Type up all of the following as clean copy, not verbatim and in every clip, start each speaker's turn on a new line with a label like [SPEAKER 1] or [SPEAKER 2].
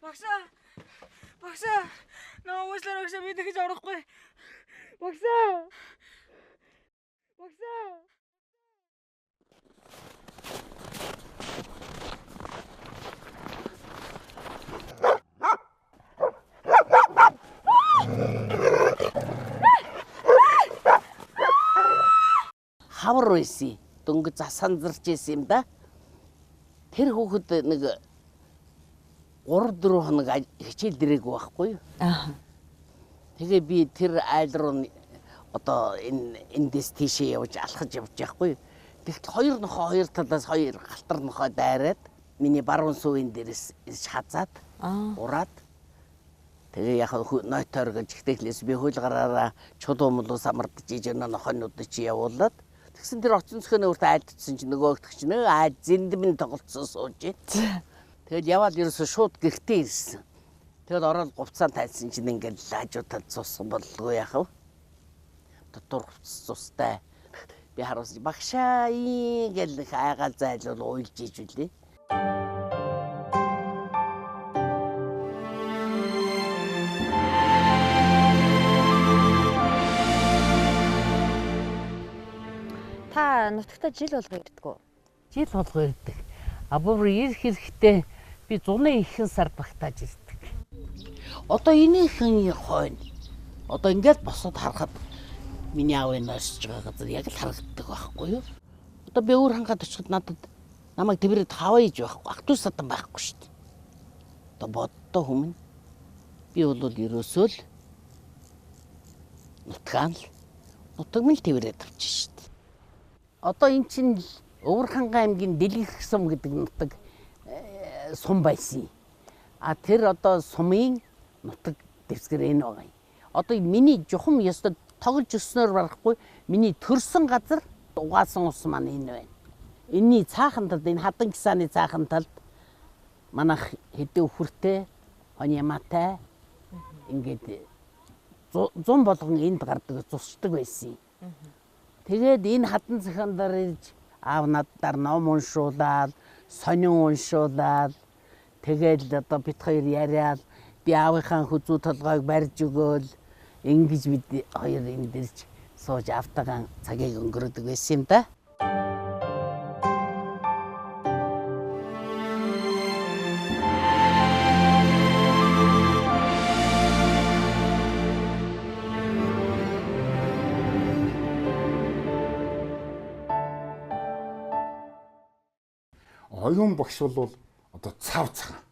[SPEAKER 1] Багсаа. Наа уучлаарай багсаа би дахиж орохгүй. Багсаа.
[SPEAKER 2] Хавар байсан. Дөнгөж засанзарч исэн юм да. Тэр хүүхэд нэг 3-4 хоног хичээл дээрээгүй байхгүй юу? Тэгээ би тэр айл руу одоо эндээс тийшээ явж алхаж явж байхгүй юу? Тэгэхдээ хоёр нохоо хоёр талаас хоёр галтар нохоо дайраад миний баруун сувын дээрээс ирж хазаад ураад тэгээ яг нойтоор гэж ихтэйглээс би хөл гараараа чулуу мулуу самардж иж өнөө нохонууд чи явуулаад тэгсэн тэр очин цөхөнөө өөртөө айлдсан чи нөгөөгдөг чи нөө айл зэндмэн тоглолцсон сууж байна. Тэгэл яваад ерөөсөө шууд гэртээ ирсэн. Тэгэл ороод говцаан тайлсан чинь ингээл хажуутад цуссан боллоо яхав. Дотор цустай. Би харуулсан багшаа гэл хайгаал зайлуул уйлж иж үлээ.
[SPEAKER 3] Та нутагтаа жил болго ирдэг үү?
[SPEAKER 2] Жил болго ирдэг. А бүр ирэх хэрэгтэй би зуны ихэнх сар багтааж ирдэг. Одоо энийхэн хойно. Одоо ингээд босоод харахад миний аавын носж байгаа газар яг л харагддаг байхгүй юу? Одоо би өөр хангаад очиход надад намайг тэрээд хаваа иж байхгүй. Ах トゥ садан байхгүй шүү дээ. Одоо боддоо хүмүн. Би бол ерөөсөө л нутаг мэл тэрээд авчих шүү дээ. Одоо эн чинь Өвөрхангай аймгийн Дэлгэх сум гэдэг нутаг сум байсан. А тэр одоо сумын нутаг дэвсгэр энэ байгаа юм. Одоо миний жухам ёстой тоглож өснөөр барахгүй миний төрсөн газар угаасан ус маань энэ байна. Энийний цаахан талд энэ хадан гисааны цаахан талд манайх хэдэн өвхөртэй хоньямаатай ингээд 100 болгон энд гардаг зусчдаг байсан. Тэгээд энэ хадан цахандар ирж аав надаар ном уншуулаад, сонин уншуулаад тэгээд одоо бит хоёр яриад би аавынхаа хүзүү толгойг барьж өгөөл ингэж бид хоёр энд ирж сууж автагаан цагийг өнгөрөөдөг байсан юм да.
[SPEAKER 4] Оюун багш бол одоо цав цагаан.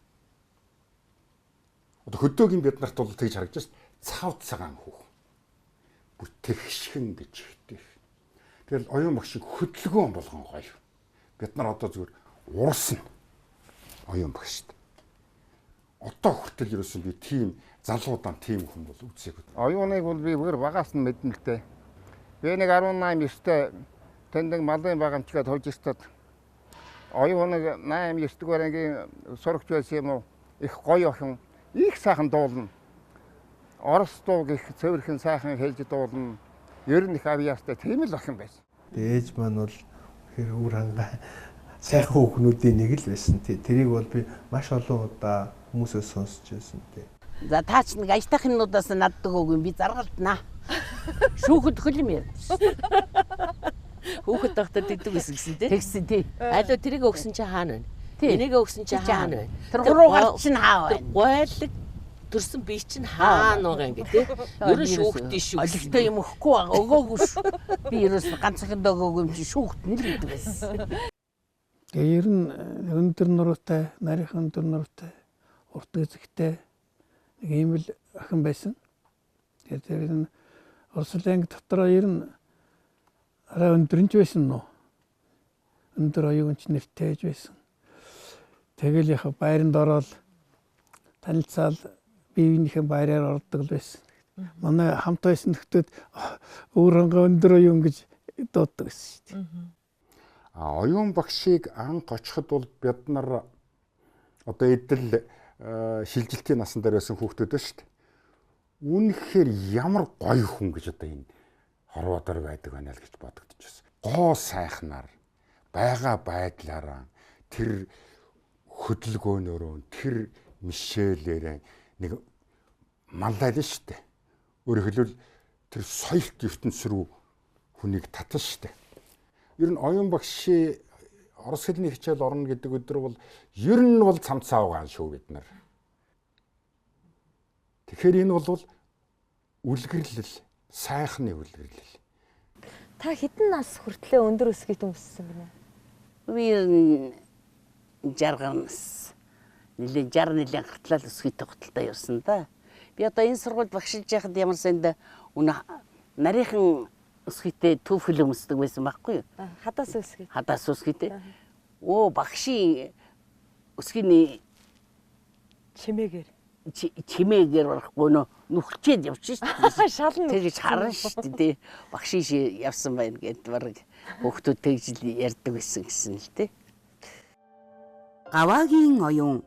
[SPEAKER 4] Одоо хөдөөгийн бид нарт бол тэгж харагдаж байна. Цав цагаан хүүхэн. Бүтэгшхэн гэж ихтэй. Тэгэл оюун багшийг хөдөлгөөн болгон гоё. Бид нар одоо зүгээр урсна. Оюун багшд. Одоо хүртэл ерөөсөн би тийм залуудаан тийм хүн бол үзээгүй.
[SPEAKER 5] Оюуныг бол би бүр багаас нь мэднэ л дээ. Би нэг 18 өстэй тэнд малын багамчгаа товж өстөд оюуныг 8 9 дугаар ангийн сурагч байсан юм уу? Их гоё охин, их сайхан дуулна. Орос дуу гэх цэвэрхэн сайхан хэлж дуулна. Ер нь их авьяастай тийм л охин байсан.
[SPEAKER 6] Ээж маань бол хэр үр хангай сайхан хүүхнүүдийн нэг л байсан. Тэрийг бол би маш олон удаа хүмүүсээс сонсч байсан тий.
[SPEAKER 2] За та ч нэг аятахнуудаас наддаг үг юм би заргалднаа. Шүүхэд хөлм яа.
[SPEAKER 7] Хүүхэд тахтад дэгдэг гэсэн тий.
[SPEAKER 2] Тэгсэн тий.
[SPEAKER 7] Алуу тэрийг өгсөн чи хаана вэ? Энийг өгсөн чи хаана вэ?
[SPEAKER 2] Тэр гурван чинь хаа вэ?
[SPEAKER 7] Гойлог төрсөн би чинь хаана байгаа юм бэ тий. Ер нь шүүхтээ шүү.
[SPEAKER 2] Олигтой юм өгөхгүй байгаа. Өгөөгүй шүү. Би ерөөс ганцхан өгөөгүй юм чи шүүхт нь л гэдэг байсан.
[SPEAKER 8] Тэгээ ер нь өндөр нуруутай, нарийнхан өндөр нуруутай, урт эзэгтэй нэг ийм л охин байсан. Тэгээ тэр нь Орсланг дотроо ер нь арай өндөрнж байсан нөө. Өндөр оюунч нэртэйж байсан. Тэгэл яг байранд ороод танилцаал биеийнхээ байраар ордог л байсан. Манай хамт байсан нөхдөд өөрөнгө өндөр оюун гэж дууддаг гэсэн шүү дээ.
[SPEAKER 4] Оюун багшийг анх очиход бол бид нар одоо эдэл шилжилтийн насан дээр байсан хүүхдүүд байна шүү дээ. Үнэхээр ямар гоё хүн гэж одоо энэ хорвоодор байдаг байна л гэж бодогдчихсон. Гоо сайхнаар байгаа байдлаараа тэр хөдөлгөөнөөрөө тэр Мишелээрээ нэг маллал шүү дээ. Өөрөөр хэлбэл тэр соёлт ертөнц рүү хүнийг татна шүү дээ. Ер нь оюун багшийн орос хэлний хичээл орно гэдэг өдөр бол ер нь бол цамцаа угаан шүү бид нар. Тэгэхээр энэ бол үлгэрлэл, сайхны үлгэрлэл.
[SPEAKER 3] Та хэдэн нас хүртлээр өндөр өсгийт өмссөн гинэ?
[SPEAKER 2] Би 60 гарнаас нэлээд 60 нилийн гартлал өсгийтэй готалтай явсан да. Би одоо энэ сургуульд багшилж байхад ямар санд нарийнхан өсгийтэй түүхэл өмсдөг байсан байхгүй юу?
[SPEAKER 3] Хадаас өсгий.
[SPEAKER 2] Хадаас өсгийтэй. Багшийн өсгийний чимээгээр барахгүй нүхчээд явчих шүү дээ.
[SPEAKER 3] Шална.
[SPEAKER 2] Тэгж харна шүү дээ. Багшийн явсан байна гэдээ бараг хүүхдүүд тэгж ярьдаг байсан гэсэн л дээ.
[SPEAKER 9] Гаваагийн оюун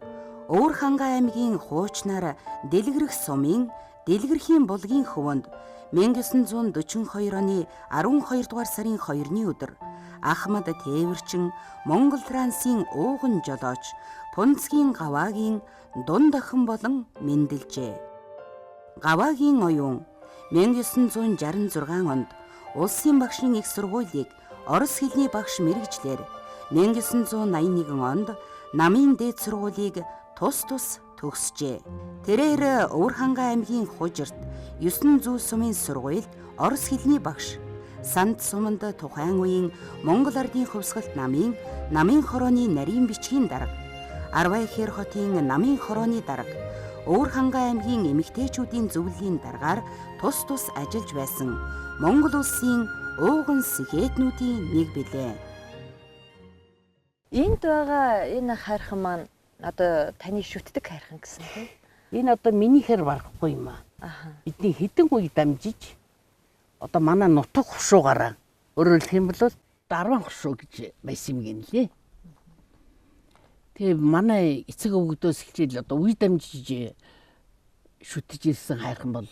[SPEAKER 9] Өвөр Хангай аймгийн хуучнаар Дэлгэрэх сумын Дэлгэрхийн булгийн хөвөнд 1942 оны 12 дугаар сарын 2-ны өдөр Ахмад Тээвэрчин Монгол трансын ууган жолооч Пунцгийн Гаваагийн дунд охин болон мэндэлжээ. Гаваагийн оюун 1966 онд улсын багшийн их сургуулийг орос хэлний багш мэргэжлэр 1981 онд намын дээд сургуулийг тус төгсжээ. Тэрээр Өвөр Хангай аймгийн Хужирт 9 зүй сумын сургуульд орос хэлний багш, Санд суманд тухайн үеийн Монгол ардын хувьсгалт намын хорооны нарийн бичгийн дарга, Арвайхэр хотын намын хорооны дарга, Өвөр Хангай аймгийн эмэгтэйчүүдийн зөвлөлийн даргаар тус ажиллаж байсан Монгол улсын ууган сэхэтнүүдийн нэг билээ.
[SPEAKER 3] Энд байгаа энэ хайрхан маань одоо таны шүтдэг хайрхан гэсэн тийм.
[SPEAKER 2] Энэ одоо минийхэр барахгүй юм аа. Бидний хэдэн үе дамжиж одоо манай нутаг хушуугаараа өөрөөр хэлэх юм бол 10 хушуу гэж байсан юм гинлээ. Тэгээ манай эцэг өвгдөөс эхлээл одоо үе дамжиж шүтэж ирсэн хайрхан бол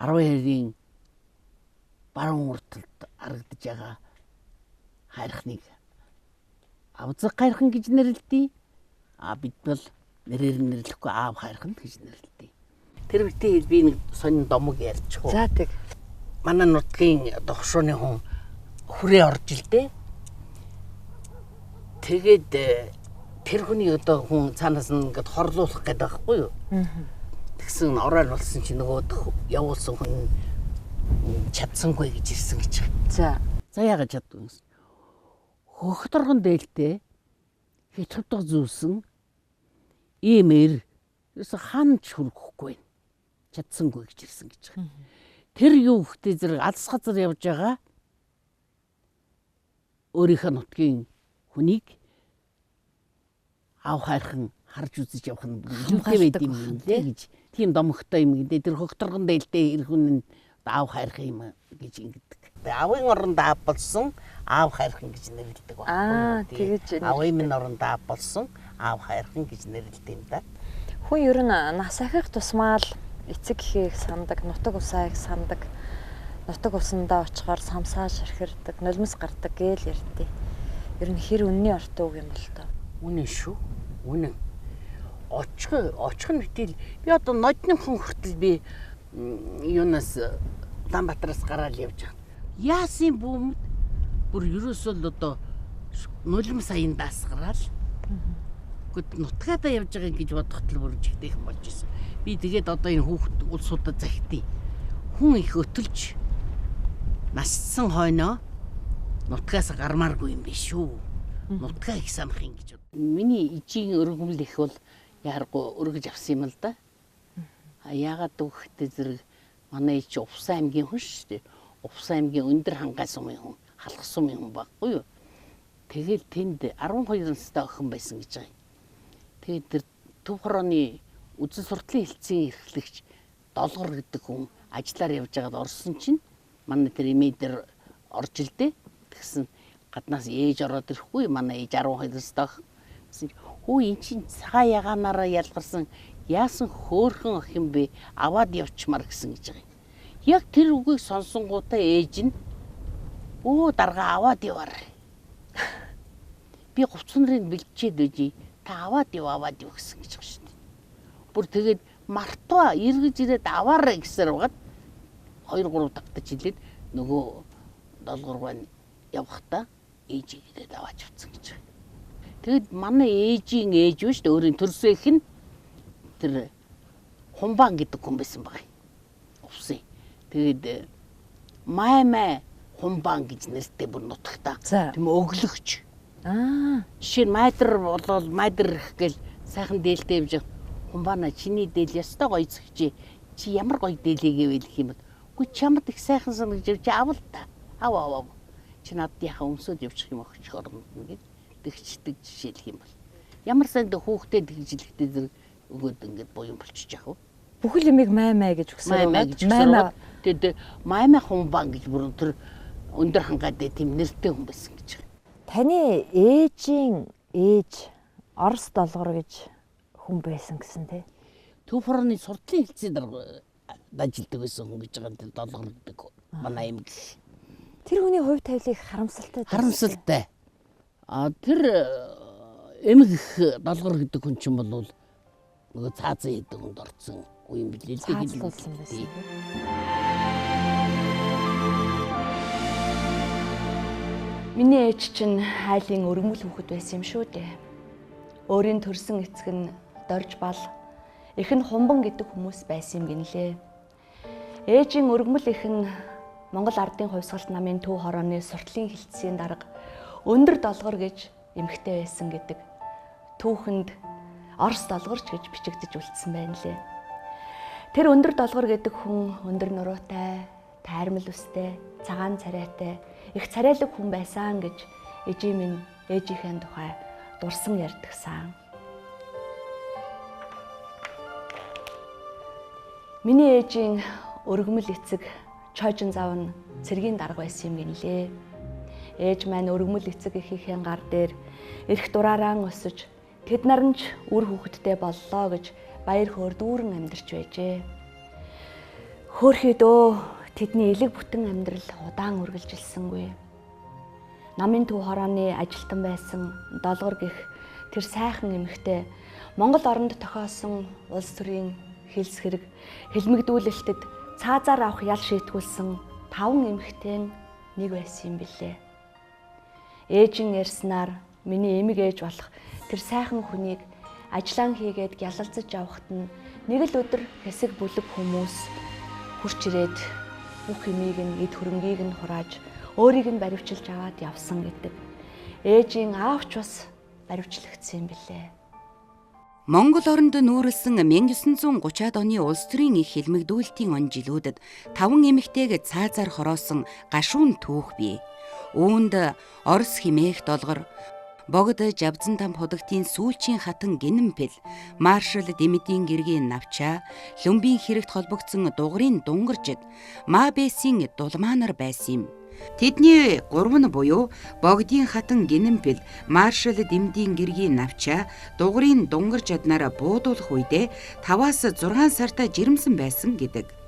[SPEAKER 2] 12-ийн баруун урталд харагдаж байгаа хайрхныг авзаг хайрхан гэж нэрлэдэг. Бид бол нэрээр нэрлэхгүй аав хайрхан гэж нэрлэдэг. Тэр үедээ би нэг сонин домог ярьчих уу.
[SPEAKER 3] За тэг.
[SPEAKER 2] Манай нутгийн хушууны хүн хүрээ орж илдээ. Тэгээд тэр хүний одоо хүн цаанаас нь ингээд хорлуулах гэдэг байхгүй юу? Тэгсэн ороод болсон чи нөгөө явуулсан хүн чадсангүй гэж ирсэн гэж.
[SPEAKER 3] За
[SPEAKER 2] яагаад чаддгүй юм? Хөхторгон дээлтэй хятаддаг зүйлсэн иймэр ерөөсө ханч хүрхгүй байна. Чадсангүй гэж ирсэн гэж. Тэр юу хөхтэй зэрэг алс газар явж байгаа өөрийнхөө нутгийн хүнийг аав хайрхан харж үзэж явах нь юутай байд юм лээ гэж тийм домогтой юм гэдэг. Тэр хөхторгон дээлтэй эр хүн нь аав хайрхан юм гэж ингэдэг. Аавын оронд аав болсон аав хайрхан гэж нэрлэдэг байна.
[SPEAKER 3] Тэгэж
[SPEAKER 2] аавын минь оронд аав болсон аав хайрхан гэж нэрлэдэг юм да.
[SPEAKER 3] Хүн ер нь нас ахих тусмаа л эцэг эхийг сандаг, нутаг усаа их сандаг. Нутаг усандаа очихоор самсаа шархирдаг, нулимс гардаг гээл ярьдээ. Ер нь хэр үнний ортой үг юм бол тоо.
[SPEAKER 2] Үнэн шүү. Үнэн. Очих нь үтэл би одоо нодны хүн хүртэл би юунаас Улаанбаатараас гараад явж байгаа. Яасын бүүмд бүр ерөөсөө л одоо нулим саяын даасгараал. Гэт нутгаадаа явж байгаа гэж бодоход л бүр жигтэйхэн болж ирсэн. Би тэгээд одоо энэ хүүхд улсуудаа захитий. Хүн их өтөлж насцсан хойноо нутгаас гармааргүй юм биш шүү. Нутгаа их санах юм гэж. Миний ижийн өргөмөл их бол яаргүй өргөж авсан юм л да. Яагаад өгөхдөө зэрэг манай ич Увсан аймгийн хүн шүү дээ. Увсан аймгийн Өндөр Хангай сумын хүн, Халах сумын хүн баггүй юу. Тэгэл тэнд 12 настай охин байсан гэж байгаа юм. Тэгээд тэр Төв хорооны үзэл суртлын хэлтсийн эрхлэгч Долгор гэдэг хүн ажиллаар явж байгаад орсон чинь манай тэр эмээ дээр орж илдээ. Тэгсэн гаднаас ээж ороод ирэхгүй манай ээж 12 настай охин. Хүү эн чинь цагаан ягаанаараа ялгарсан яасан хөөхөн ах юм бэ аваад явчмаар гэсэн гэж байгаа юм. Яг тэр үгийг сонсонгуудаа ээж нь дарга аваад яваар. Би говцонрыг бэлчээд үжи та аваад яв гэсэн гэж байгаа шүү дээ. Бүр тэгээд мартва эргэж ирээд аваарай гэсээр байгаад 2-3 давтаж хэлээд нөгөө долгоргоо явахдаа ээжийг ирээд аваач авсан гэж. Тэгэд манай ээжийн ээж биш үү өөрийн төрсөөх нь тэр Хумбаан гэдэг хүн байсан баг. Увсын. Тэгээд маймаа Хумбаан гэж нэртэй бүр нутагтаа. Тийм өглөгч. Жишээ нь майдар болол майдар их гэл сайхан дээлтэй явж Хумбаана чиний дээл ястай гоё зөгчээ. Чи ямар гоё дээлээ гэвэл гэх юм бол. Үгүй чамд их сайхан санагж явж авал та. Ав. Чи надад яхаа өмсөд явчих юм өгч орно гэж тэгчдэг жишээлх юм бол. Ямар санд хүүхдээ тэгжилэгтэй зэрэг өгөөд ингээд буян болчих яах вэ?
[SPEAKER 3] Бүхэл юмыг маймаа гэж өгсөн.
[SPEAKER 2] Маймаа. Тэгээд маймаа Хумбаан гэж бүр тэр өндөр хангаад тийм нэртэй хүн байсан гэж.
[SPEAKER 3] Таны ээжийн ээж Орос долгор гэж хүн байсан гэсэн тий.
[SPEAKER 2] Төв хорооны сурдлын хэлцээр ажилладаг байсан хүн гэж байгаа тэр долгор гэдэг манай эмэг.
[SPEAKER 3] Тэр хүний хувь тавилыг харамсалтай.
[SPEAKER 2] Харамсалтай. Тэр эмэг долгор гэдэг хүн чинь бол нөгөө цаазан хийдэг хүнд орцсон үе юм билээ л дээ.
[SPEAKER 10] Миний ээж чинь хайлын өргөмөл хүүхэд байсан юм шүү дээ. Өөрийн төрсөн эцэг нь Дорж Бал, эх нь Хумбан гэдэг хүмүүс байсан юм гинлээ. Ээжийн өргөмөл эх нь Монгол Ардын хувьсгалт намын Төв хорооны суртлын хилцээний дарга өндөр долгор гэж эмэгтэй байсан гэдэг. Түүхэнд Орос долгорч гэж бичигдэж үлдсэн байна лээ. Тэр өндөр долгор гэдэг хүн өндөр нуруутай, тайрмал үстэй, цагаан царайтай, их царайлаг хүн байсан гэж ээжийн минь ээжийнхээ тухай дурсан ярьдагсан. Миний ээжийн өргөмөл эцэг Чойжин зав нь цэргийн дарга байсан юм гинлээ. Ээж маань өргөмөл эцэг эхийнхээ гар дээр эрх дураараа өсөж тэд нар нь ч үр хүүхэдтэй боллоо гэж баяр хөөр дүүрэн амьдарч байжээ. Хөөрхий дөө тэдний элэг бүтэн амьдрал удаан үргэлжилсэнгүй. Намын Төв хорооны ажилтан байсан долгор гэх тэр сайхан эмэгтэй Монгол оронд тохиосон улс төрийн хэлс хэрэг хэлмэгдүүлэлтэд цаазаар авах ял шийтгүүлсэн 5 эмэгтэй нэг байсан юм билээ. Ээжин ярьснаар миний эмэг ээж болох тэр сайхан хүнийг ажиллаан хийгээд гялалзаж явахт нь нэг л өдөр хэсэг бүлэг хүмүүс хурч ирээд бүх эмийг нь эд хөрөнгийг нь хурааж өөрийг нь баривчилж аваад явсан гэдэг. Ээжийн аавч бас баривчлагдсан юм билээ.
[SPEAKER 9] Монгол оронд нүүрлсэн 1930-ад оны улс төрийн их хэлмэгдүүлэлтийн он жилүүдэд 5 эмэгтэйг цаазаар хороосон гашуун түүх бий. Үүнд Орос химээх долгор, Богд Жавзантам худагтын сүүлчийн хатан Гинэмпэл, Маршал Дэмэдийн гэргийн Навчаа, Лүмбийн хэрэгт холбогдсон дугрын Дунгаржид, Маабесийн Дулмаанар байсан юм. Тэдний 3 нь буюу Богдын хатан Гинэмпэл, Маршал Дэмэдийн гэргийн Навчаа, дугрын Дунгаржид нараа буудуулах үедээ 5-аас 6 сартаа жирэмсэн байсан гэдэг.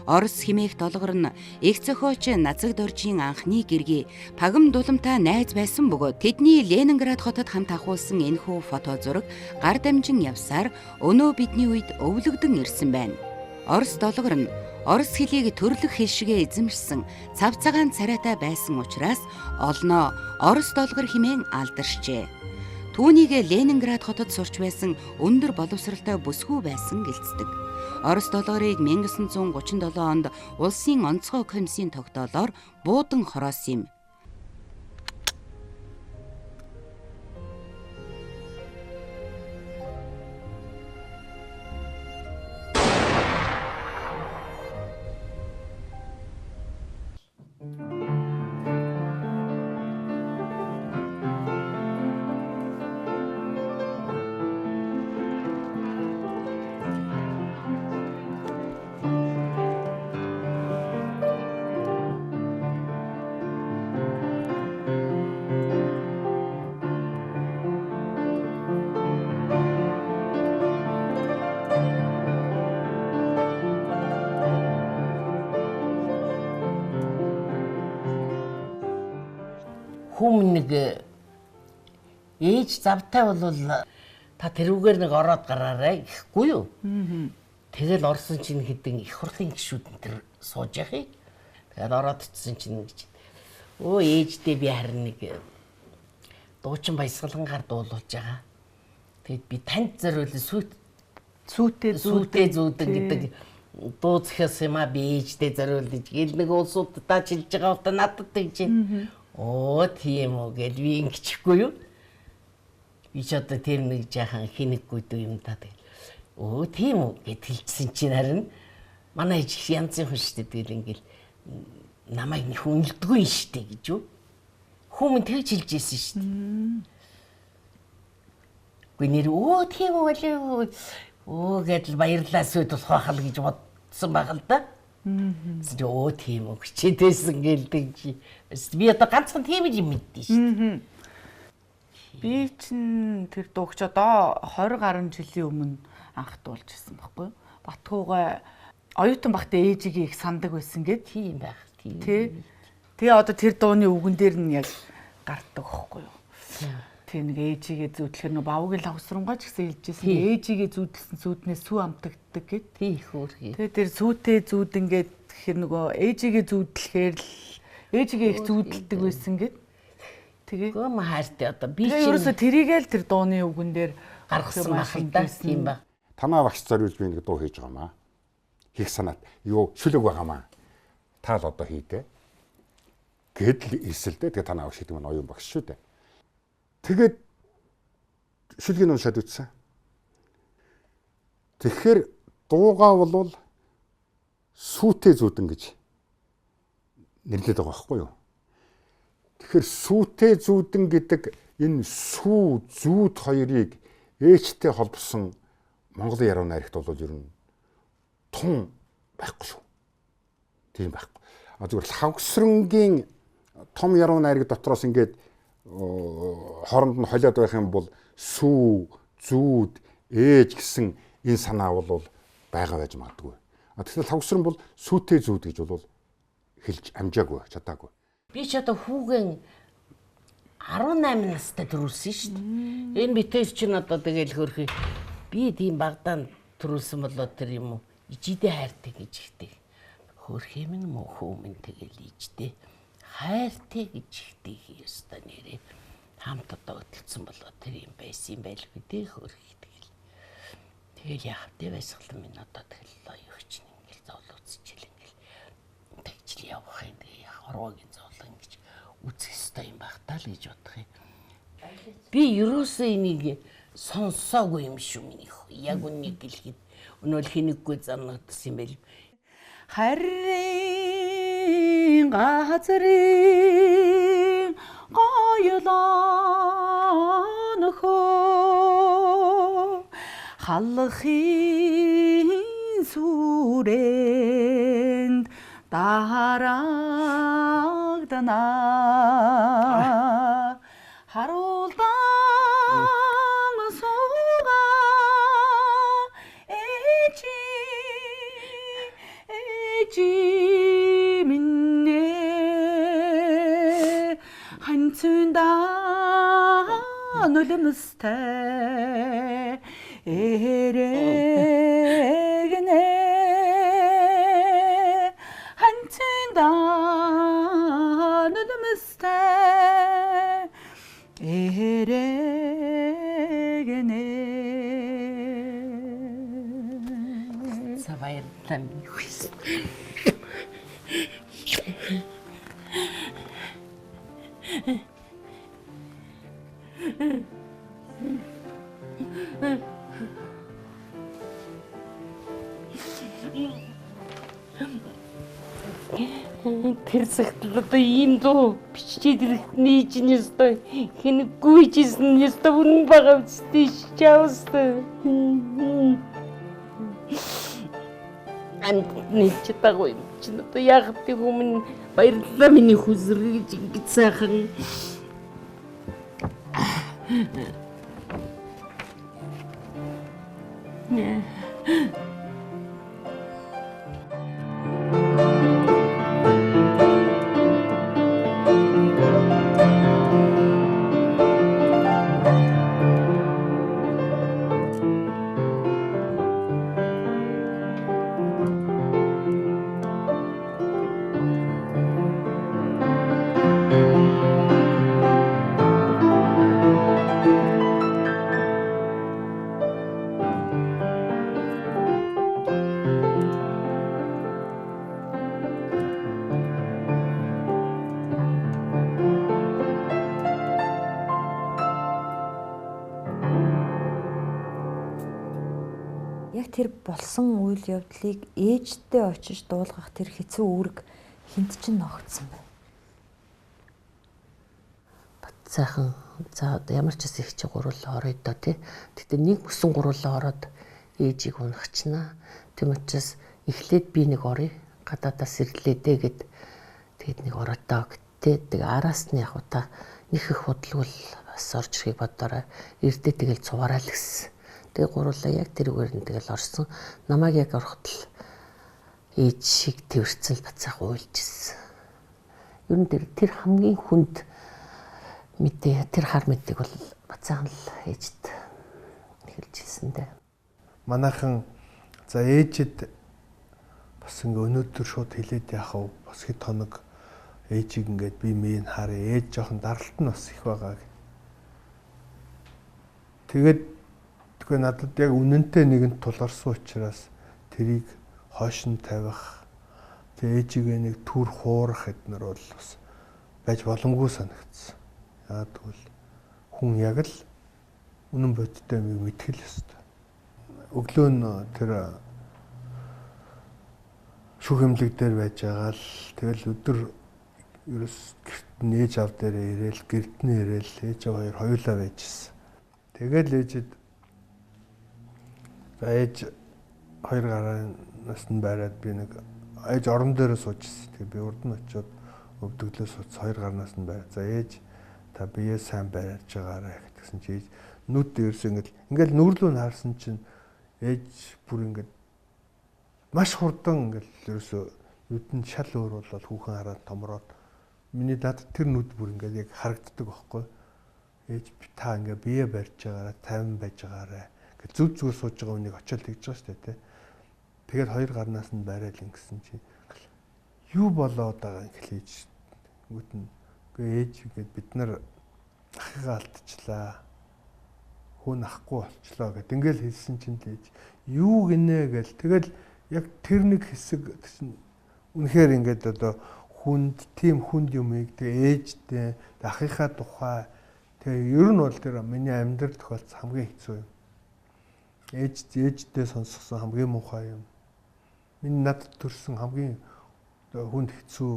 [SPEAKER 9] Орос химээх долгор нь их зохиоч Нацаг Доржийн анхны гэргий Пагам Дулмтай найз байсан бөгөөд тэдний Ленинград хотод хамт ахуулсан энэхүү фото зураг гар дамжин явсаар өнөө бидний үед өвлөгдөн ирсэн байна. Орос долгор нь Орос хэлийг төрлөх хэл шигээ эзэмшсэн цав цагаан царайтай байсан учраас олноо Орос долгор хэмээн алдаршжээ. Түүнийг Ленинград хотод сурч байсан өндөр боловсралтай бүсгүй байсан гэлцдэг. Орос долгорыг 1937 онд улсын онцгой комиссийн тогтоолоор буудан хороосон юм.
[SPEAKER 2] Хүм нэг ээж завтай бол та тэрүүгээр нэг ороод гараарай гэхгүй юу? Тэгэл орсон чинь хэдэн их хурлын гишүүд энэ сууж яхих. Тэгээд ороод очсон чинь гэж. Өө ээждээ би харин нэг дуучин баясгалангаар дуулуулж байгаа. Тэгэд би танд зориулсан сүүтэй зүүдэн гэдэг дуу зохиос юм а би ээждээ зориулж гэл нэг улсуудаа чилж байгаа удаа надад тэгж байна. Оо тийм үү гэл би ингэчихгүй юу? Би ч одоо тэр нэг жаахан хинэггүй дүү юм та тэгэл. Оо тийм үү гэд хэлчихсэн чинь харин манай ээж янзын хүн шүү дээ тэгэл ингээл намайг нэх үнэлдэггүй юм шүү дээ гэж юу? Хүмүүс тэгж хэлж ийсэн шүү дээ. Гүй нэр оо тийм үү оо гэдэл баярлалаа сүйд болох хал гэж бодсон байгаа л да. Оо тийм үү хичээдсэн гэлдэг чи. Би одоо ганцхан тийм юм мэддээ шүү дээ.
[SPEAKER 1] Би чинь тэр дуугч одоо 20 гаруй жилийн өмнө анх дуулж ирсэн байхгүй юу? Батгуугаа оюутан багтаа ээжигээ их сандаг байсан гэд
[SPEAKER 2] тийм байх.
[SPEAKER 1] Тэгээ одоо тэр дууны үгэн дээр нь яг гардаг байхгүй юу? Тэг нэг ээжигээ зүүдлэхэр нөө бавгийн лавсрангаач гэсэн хэлжсэн. Ээжигээ зүүдлсэн зүүднээс сүү амтагддаг гэд.
[SPEAKER 2] Тийм хөөрхий.
[SPEAKER 1] Тэгээ тэр сүүтэй зүүдэн гэд тэгэхээр нөгөө ээжигээ зүүдлэхээр л ээжигээ их зүүдэлдэг байсан гэд. Тэгээ
[SPEAKER 2] гом хайртай одоо би
[SPEAKER 1] чинь ерөөсө тэрийгээл тэр дууны үгэн дээр
[SPEAKER 2] гаргасан байна тийм ба.
[SPEAKER 4] Танаа багш зориулж би нэг дуу хийж байгаамаа. Хийх санаат юу шүлэг байгаамаа. Та л одоо хийдэ. Гэдэл эсэлдэ тэгээ танаа багш гэдэг нь оюун багш шүү дээ. Тэгээд шүлгийн уншаад үтсэн. Тэгэхээр дуугаа бол сүүтэй зүүдэн гэж нэрлэдэг байгаа байхгүй юу? Тэгэхээр сүүтэй зүүдэн гэдэг энэ сүү зүүд хоёрыг ээжтэй холбосон Монголын яруу найрагт бол ер нь тун байхгүй шүү. Тийм байхгүй. Зүгээр лавгсрангийн том яруу найраг дотроос ингээд хооронд нь холиод байх юм бол сүү, зүүд, ээж гэсэн энэ санаа бол байгаа байж магадгүй. Тэгэхээр лавгсран бол сүүтэй зүүд гэж бол хэлж амжаагүй, чадаагүй.
[SPEAKER 2] Би ч одоо хүүгэн 18 настай төрүүлсэн шүү дээ. Энэ битээс чинь одоо тэгэл хөрхий. Би тийм багдаан төрүүлсэн болоо тэр юм уу? Ижидээ хайртай гэж ихтэй. Хөрхий минь мөхөө минь тэгэл ижидээ хайртай гэж ихтэй ёстой нэрээ. Хамт одоо өтөлцсөн болоо тэр юм байсан юм байлгүй дээ хөрхий тэгэл. Тэгэл яах вэ байсгалан минь одоо тэгэл оёгч ингээл зовлооцчихэл ингээл тэгжл явах юм дээ. Ороогийн зовлон гэж үзэх ёстой юм байх таа л гэж бодох юм. Би ерөөсөө энийг сонсоогүй юм шүү миний хөө. Яг үнийг хэлэхэд өнөөл хинэггүй замнагдсан юм байл.
[SPEAKER 1] Харин газрын гоёлоо нөхөө халахын сүрэнд дарагдана харуулдан сууга ээжи минь 한순간 нулимстай эрэгнэ 한순간 нулимстай эрэгнэ
[SPEAKER 2] Саваяртай минь хүс. Тэр цагт одоо ийм дуу бичиж ирэх чинь ёстой хинэггүй жисэн ёстой үнэн байгаа үстэй чаавстай. Антны чатаагүй юм чинь одоо яг тийм хүмүүс баярлалаа миний хүсрэг гэж сайхан.
[SPEAKER 3] Яг тэр болсон үйл явдлыг ээжтэй очиж дуулгах тэр хэцүү үүрэг хинт чинь ногдсон байна.
[SPEAKER 7] Сайхан за ямар ч их чи гурлаа орё доо тий. Гэтэ нэг мөсөн гурлаа ороод ээжийг унахчнаа. Тэм учраас эхлээд би нэг орё гадаадаас ирлээдээ гэд тэгэд нэг ороодоо гэтээ тэг араас нь яг та нэг их худлуул бас орж ирэхийг бодорой. Эрдээ тэгэл цуваарай л гэсэн. Тэгээ гурлаа яг тэрүүгээр нь тэгэл орсон. Намайг яг орохтол ээж шиг тэрцэл бацаах уйлж ирсэн. Ер нь тэр хамгийн хүнд мэдээ тэр хар мэддэг бол бацаахан л ээжд хэлж ирсэн дээ.
[SPEAKER 6] Манайхан за ээжэд бас ингээ өнөөдөр шууд хэлээд яах вэ? Бас хэд хоног ээжийг ингээд би мэн харъя. Ээж жоохон даралт нь бас их байгаа. Тэгээд тэгэхээр надад яг үнэнтэй нэгэн тулгарсан учраас тэрийг хойш нь тавих. Тэгээ ээжигээ нэг түр хуурах эднэр бол бас байж боломгүй санагдсан. Яа тэгвэл хүн яг л үнэн бодиттой юм мэдгэл ёстой. Өглөө нь тэр шүүх эмнэлэг дээр байж байгаа л тэгэл өдөр ерөөс гэрт нь ээж аав дээр ирээл гэрт нь ирээл ээж аав хоёр хоёулаа байжсэн. Тэгэл ээжэд ээж хоёр гараас нь байраад би нэг ээж орон дээр суужсэн. Тэгээ би урд нь очиод өвдөглөө сууц хоёр гарнаас нь байр. За ээж та бие сайн барьж байгаарай гэсэн чи ээж нүд дээрс ингээл нүрлүү нь харсан чинь ээж бүр ингээд маш хурдан ингээл ерөөсөө нүд нь шал өөр болол хүүхэн хараад томроод миний дад тэр нүд бүр ингээд яг харагддаг байхгүй. Ээж та ингээ бие барьж байгаарай, тайван байж байгаарай. Ингээд зүг зүгээр сууж байгаа хүнийг очиод тэгж байгаа шүү дээ. Тэгээд хоёр гарнаас нь барайл ингэсэн чи юу болоод байгаа юм хэлээж гүтэн. Гэхдээ ээж ингээд бид нар ахыгаа алдчихлаа. Хүн ахгүй болчлоо гэд ингээл хэлсэн чинь ээж юу гинэ гэл тэгэл яг тэр нэг хэсэг үнэхээр ингээд одоо хүнд тийм хүнд юмыг тэгээ ээжтэй ахыхаа тухай тэгээ ер нь бол тэр миний амьдрал тохиолдсон хамгийн хэцүү юм. Ээжтэй сонсгосон хамгийн муухай юм. Миний надад төрсэн хамгийн хүнд хэцүү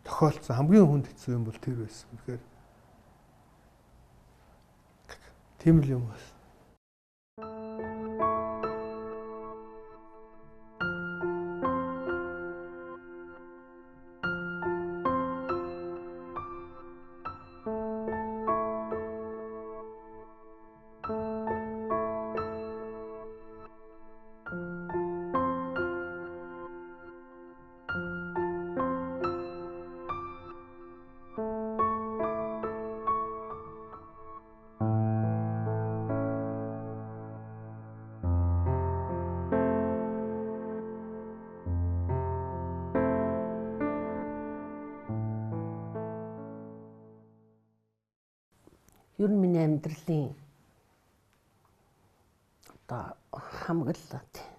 [SPEAKER 6] тохиолдсон хамгийн хүнд хэцүү юм бол тэр байсан. Тэгэхээр тийм л юм байна.
[SPEAKER 7] Ер нь миний амьдралын одоо хамгааллаа тий.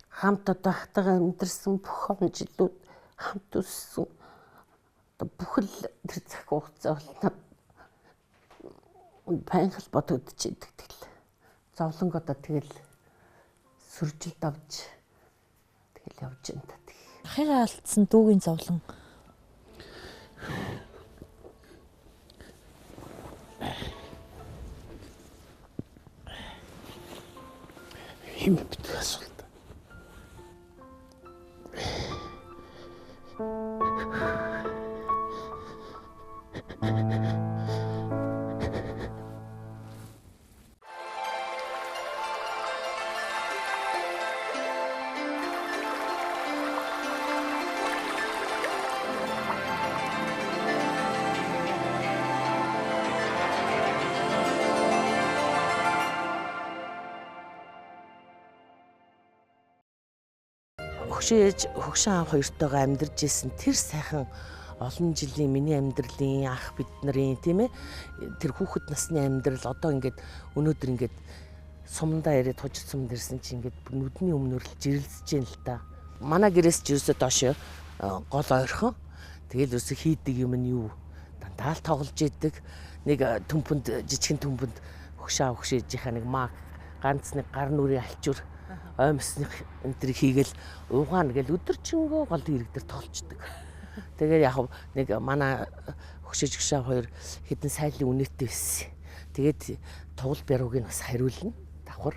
[SPEAKER 7] Хамт одоо хатагаа амьдрсан бүх он жилүүд хамт өссөн одоо бүхэл тэр цаг хугацаа бол байнга бодогдож идэг тэгэл. Зовлонг одоо тэгэл сүржилт авч тэгэл явж байна та.
[SPEAKER 3] Ахыгаа алдсан дүүгийн зовлон
[SPEAKER 7] хим битгий асуулт. Хөгшин аав хоёртойгоо амьдарч исэн тэр сайхан олон жилийн миний амьдралын ах бид нарын тийм ээ тэр хүүхэд насны амьдрал одоо ингээд өнөөдөр ингээд сумдаа ирээд хужид сумд ирсэн чинь ингээд нүдний өмнөр л жирэлсэж юм л та. Манай гэрээс ч ерөөсөө доош гол ойрхон. Тэгэл ерөөсөө хийдэг юм нь юу? Дандаа л тоглож идэг. Нэг төмпөнд жижигхэн төмпөнд
[SPEAKER 2] хөшөө хөшөөжийнхаа нэг маг ганц нэг гар нүрийн алчуур оймсны энэ төр хийгээл уугаана гэл өдөржингөө гол ирэг дээр тоглолцдог. Тэгээд яг нэг манай хөшөөж гшаа хоёр хэдэн сайлын үнэтэй байсан. Тэгээд тугал бярууг нь бас хариулна давхар.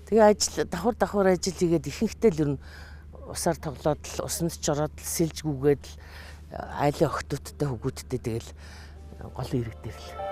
[SPEAKER 2] Тэгээ давхар ажил хийгээд ихэнхдээ л ер нь усаар тоглоод л усанд ч ороод л сэлж гүгээд л айлын охтуудтай хөгүүдтэй тэгэл гол ирэг дээр л.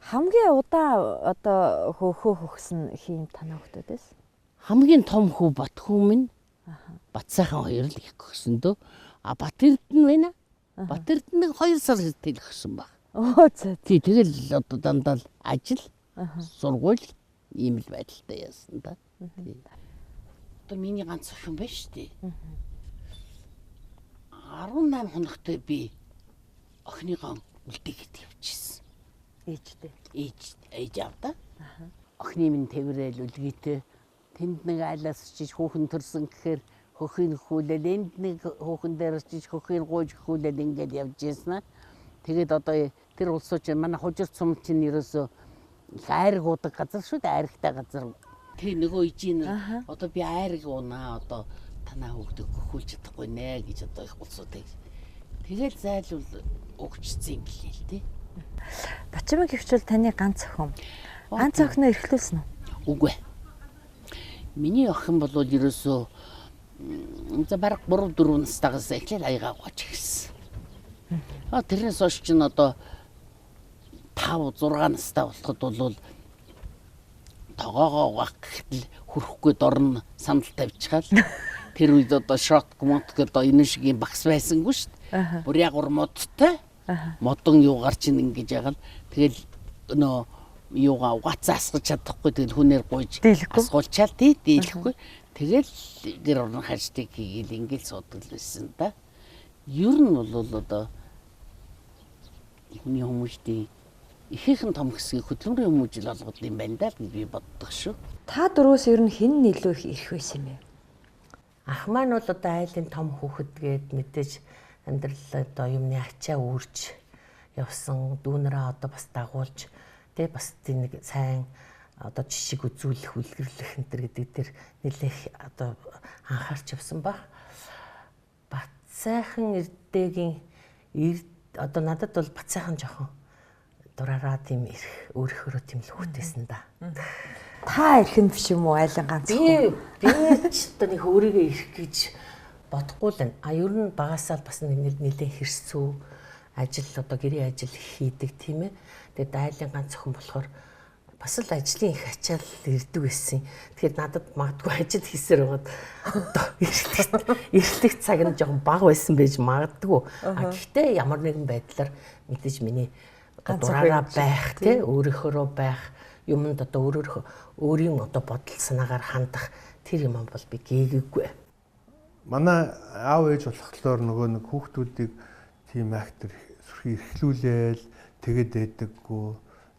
[SPEAKER 3] Хамгийн удаа одоо хөөхөө хөгсөн хин танаа хүмүүсээс
[SPEAKER 2] Хамгийн том хүү Батхүү минь Бат сайхан хоёр л их гөсөндөө. А Бат Эрдэнэ байна. Бат Эрдэнэ 2 сар хэтэл гөсөн баг.
[SPEAKER 3] Оо зөө.
[SPEAKER 2] Тий тэгэл одоо дандаа л ажил сургууль ийм л байдалтай яасан да. Одоо миний ганц охин байна шүү дээ. 18 хоногтой би охиныгоо үлдээгээд явчихсан.
[SPEAKER 3] Ээжтэй.
[SPEAKER 2] Ээж авда. Охины минь тэврээл үлгийтэй. Тэнд нэг айлаас чиж хүүхэн төрсөн гэхээр хөхийг хүүлээд энд нэг хүүхэн дээр чиж хөхийг гуйж хүүлээд ингээд явж ийсэн. Тэгээд одоо тэр улсууч манай хужир цум чинь ерөөсөө айраг удаг газар шүү дээ, айрагтай газар. Тэг нөгөө ижийн одоо би айраг уунаа одоо танаа хүүхдийг хөхүүлж чадахгүй нэ гэж одоо их улсуудыг. Тэгэл зайлуул өгчсөн юм гэлээ л дээ.
[SPEAKER 3] Бачимаг хөвчл таны ганц охин. Ганц охиноо эрхлүүлсэн үү?
[SPEAKER 2] Үгүй. Миний охин бол ерөөсөө за бараг 3-4 настайгаас эхлээд аягаа гоч гисэн. Тэрнээс хойш ч одоо 5-6 настай болоход бол тогоогоо угаах гэхтэл хүрхгүй дорн санал тавьчихал. Тэр үед одоо шот комод гэдэг энэ шиг юм багс байсангүй шүү дээ. Бүр ягур модтой. Модон юугаар чинь ингэж ягаал тэгэл нөө юугаа угаацаасгаж чадахгүй тэгэл хүнээр гуйж асгуулчаал тий дийлэхгүй тэгэл гэр орон хажтыг хийгээл ингээл суудаг л байсан да. Ер нь бол одоо хүний хүмүүсийн ихээхэн том хэсгийг хөдөлмөрийн хүмүүжил олгод юм байна да гэж би боддог шүү.
[SPEAKER 3] Та дөрвөөс ер нь хэн илүү их ирэх байсан бэ?
[SPEAKER 7] Ах маань бол одоо айлын том хүүхэд гээд мэдээж амьдрал одоо юмны ачаа үрж явсан дүүнэрээ одоо бас дагуулж тэгээ бас тийм нэг сайн одоо жишг үзүүлэх үлгэрлэх энэ төр гэдэг дээр нэлээх одоо анхаарч явсан баг. Бат сайхан эрдээгийн одоо надад бол бат сайхан жоохон дураараа тийм ирэх өөрөөрөө тийм л хүүхдээсэн да.
[SPEAKER 3] Та ирэх нь биш юм уу айлын ганц хүн?
[SPEAKER 7] Би ч одоо нэг өөрийгөө ирэх гэж бодохгүй л. Ер нь багасаа бас нэлээд хэрсүү ажил одоо гэрийн ажил хийдэг тийм ээ. Тэгээд айлын ганц охин болохоор бас л ажлын их ачаал ирдэг байсан. Тэгэхээр надад магадгүй ажил хийсээр байгаад одоо эрэлтэх цаг нь жоохон бага байсан байж магадгүй. Гэхдээ ямар нэгэн байдлаар мэдээж миний дураараа байх тийм өөрийнхөө байх юмд одоо өөрийн одоо бодол санаагаар хандах тэр юм бол би гээгээгүй.
[SPEAKER 6] Манай аав ээж болохоор нөгөө нэг хүүхдүүдийг тийм актер эрхлүүлээл тэгээд дээдэггүй.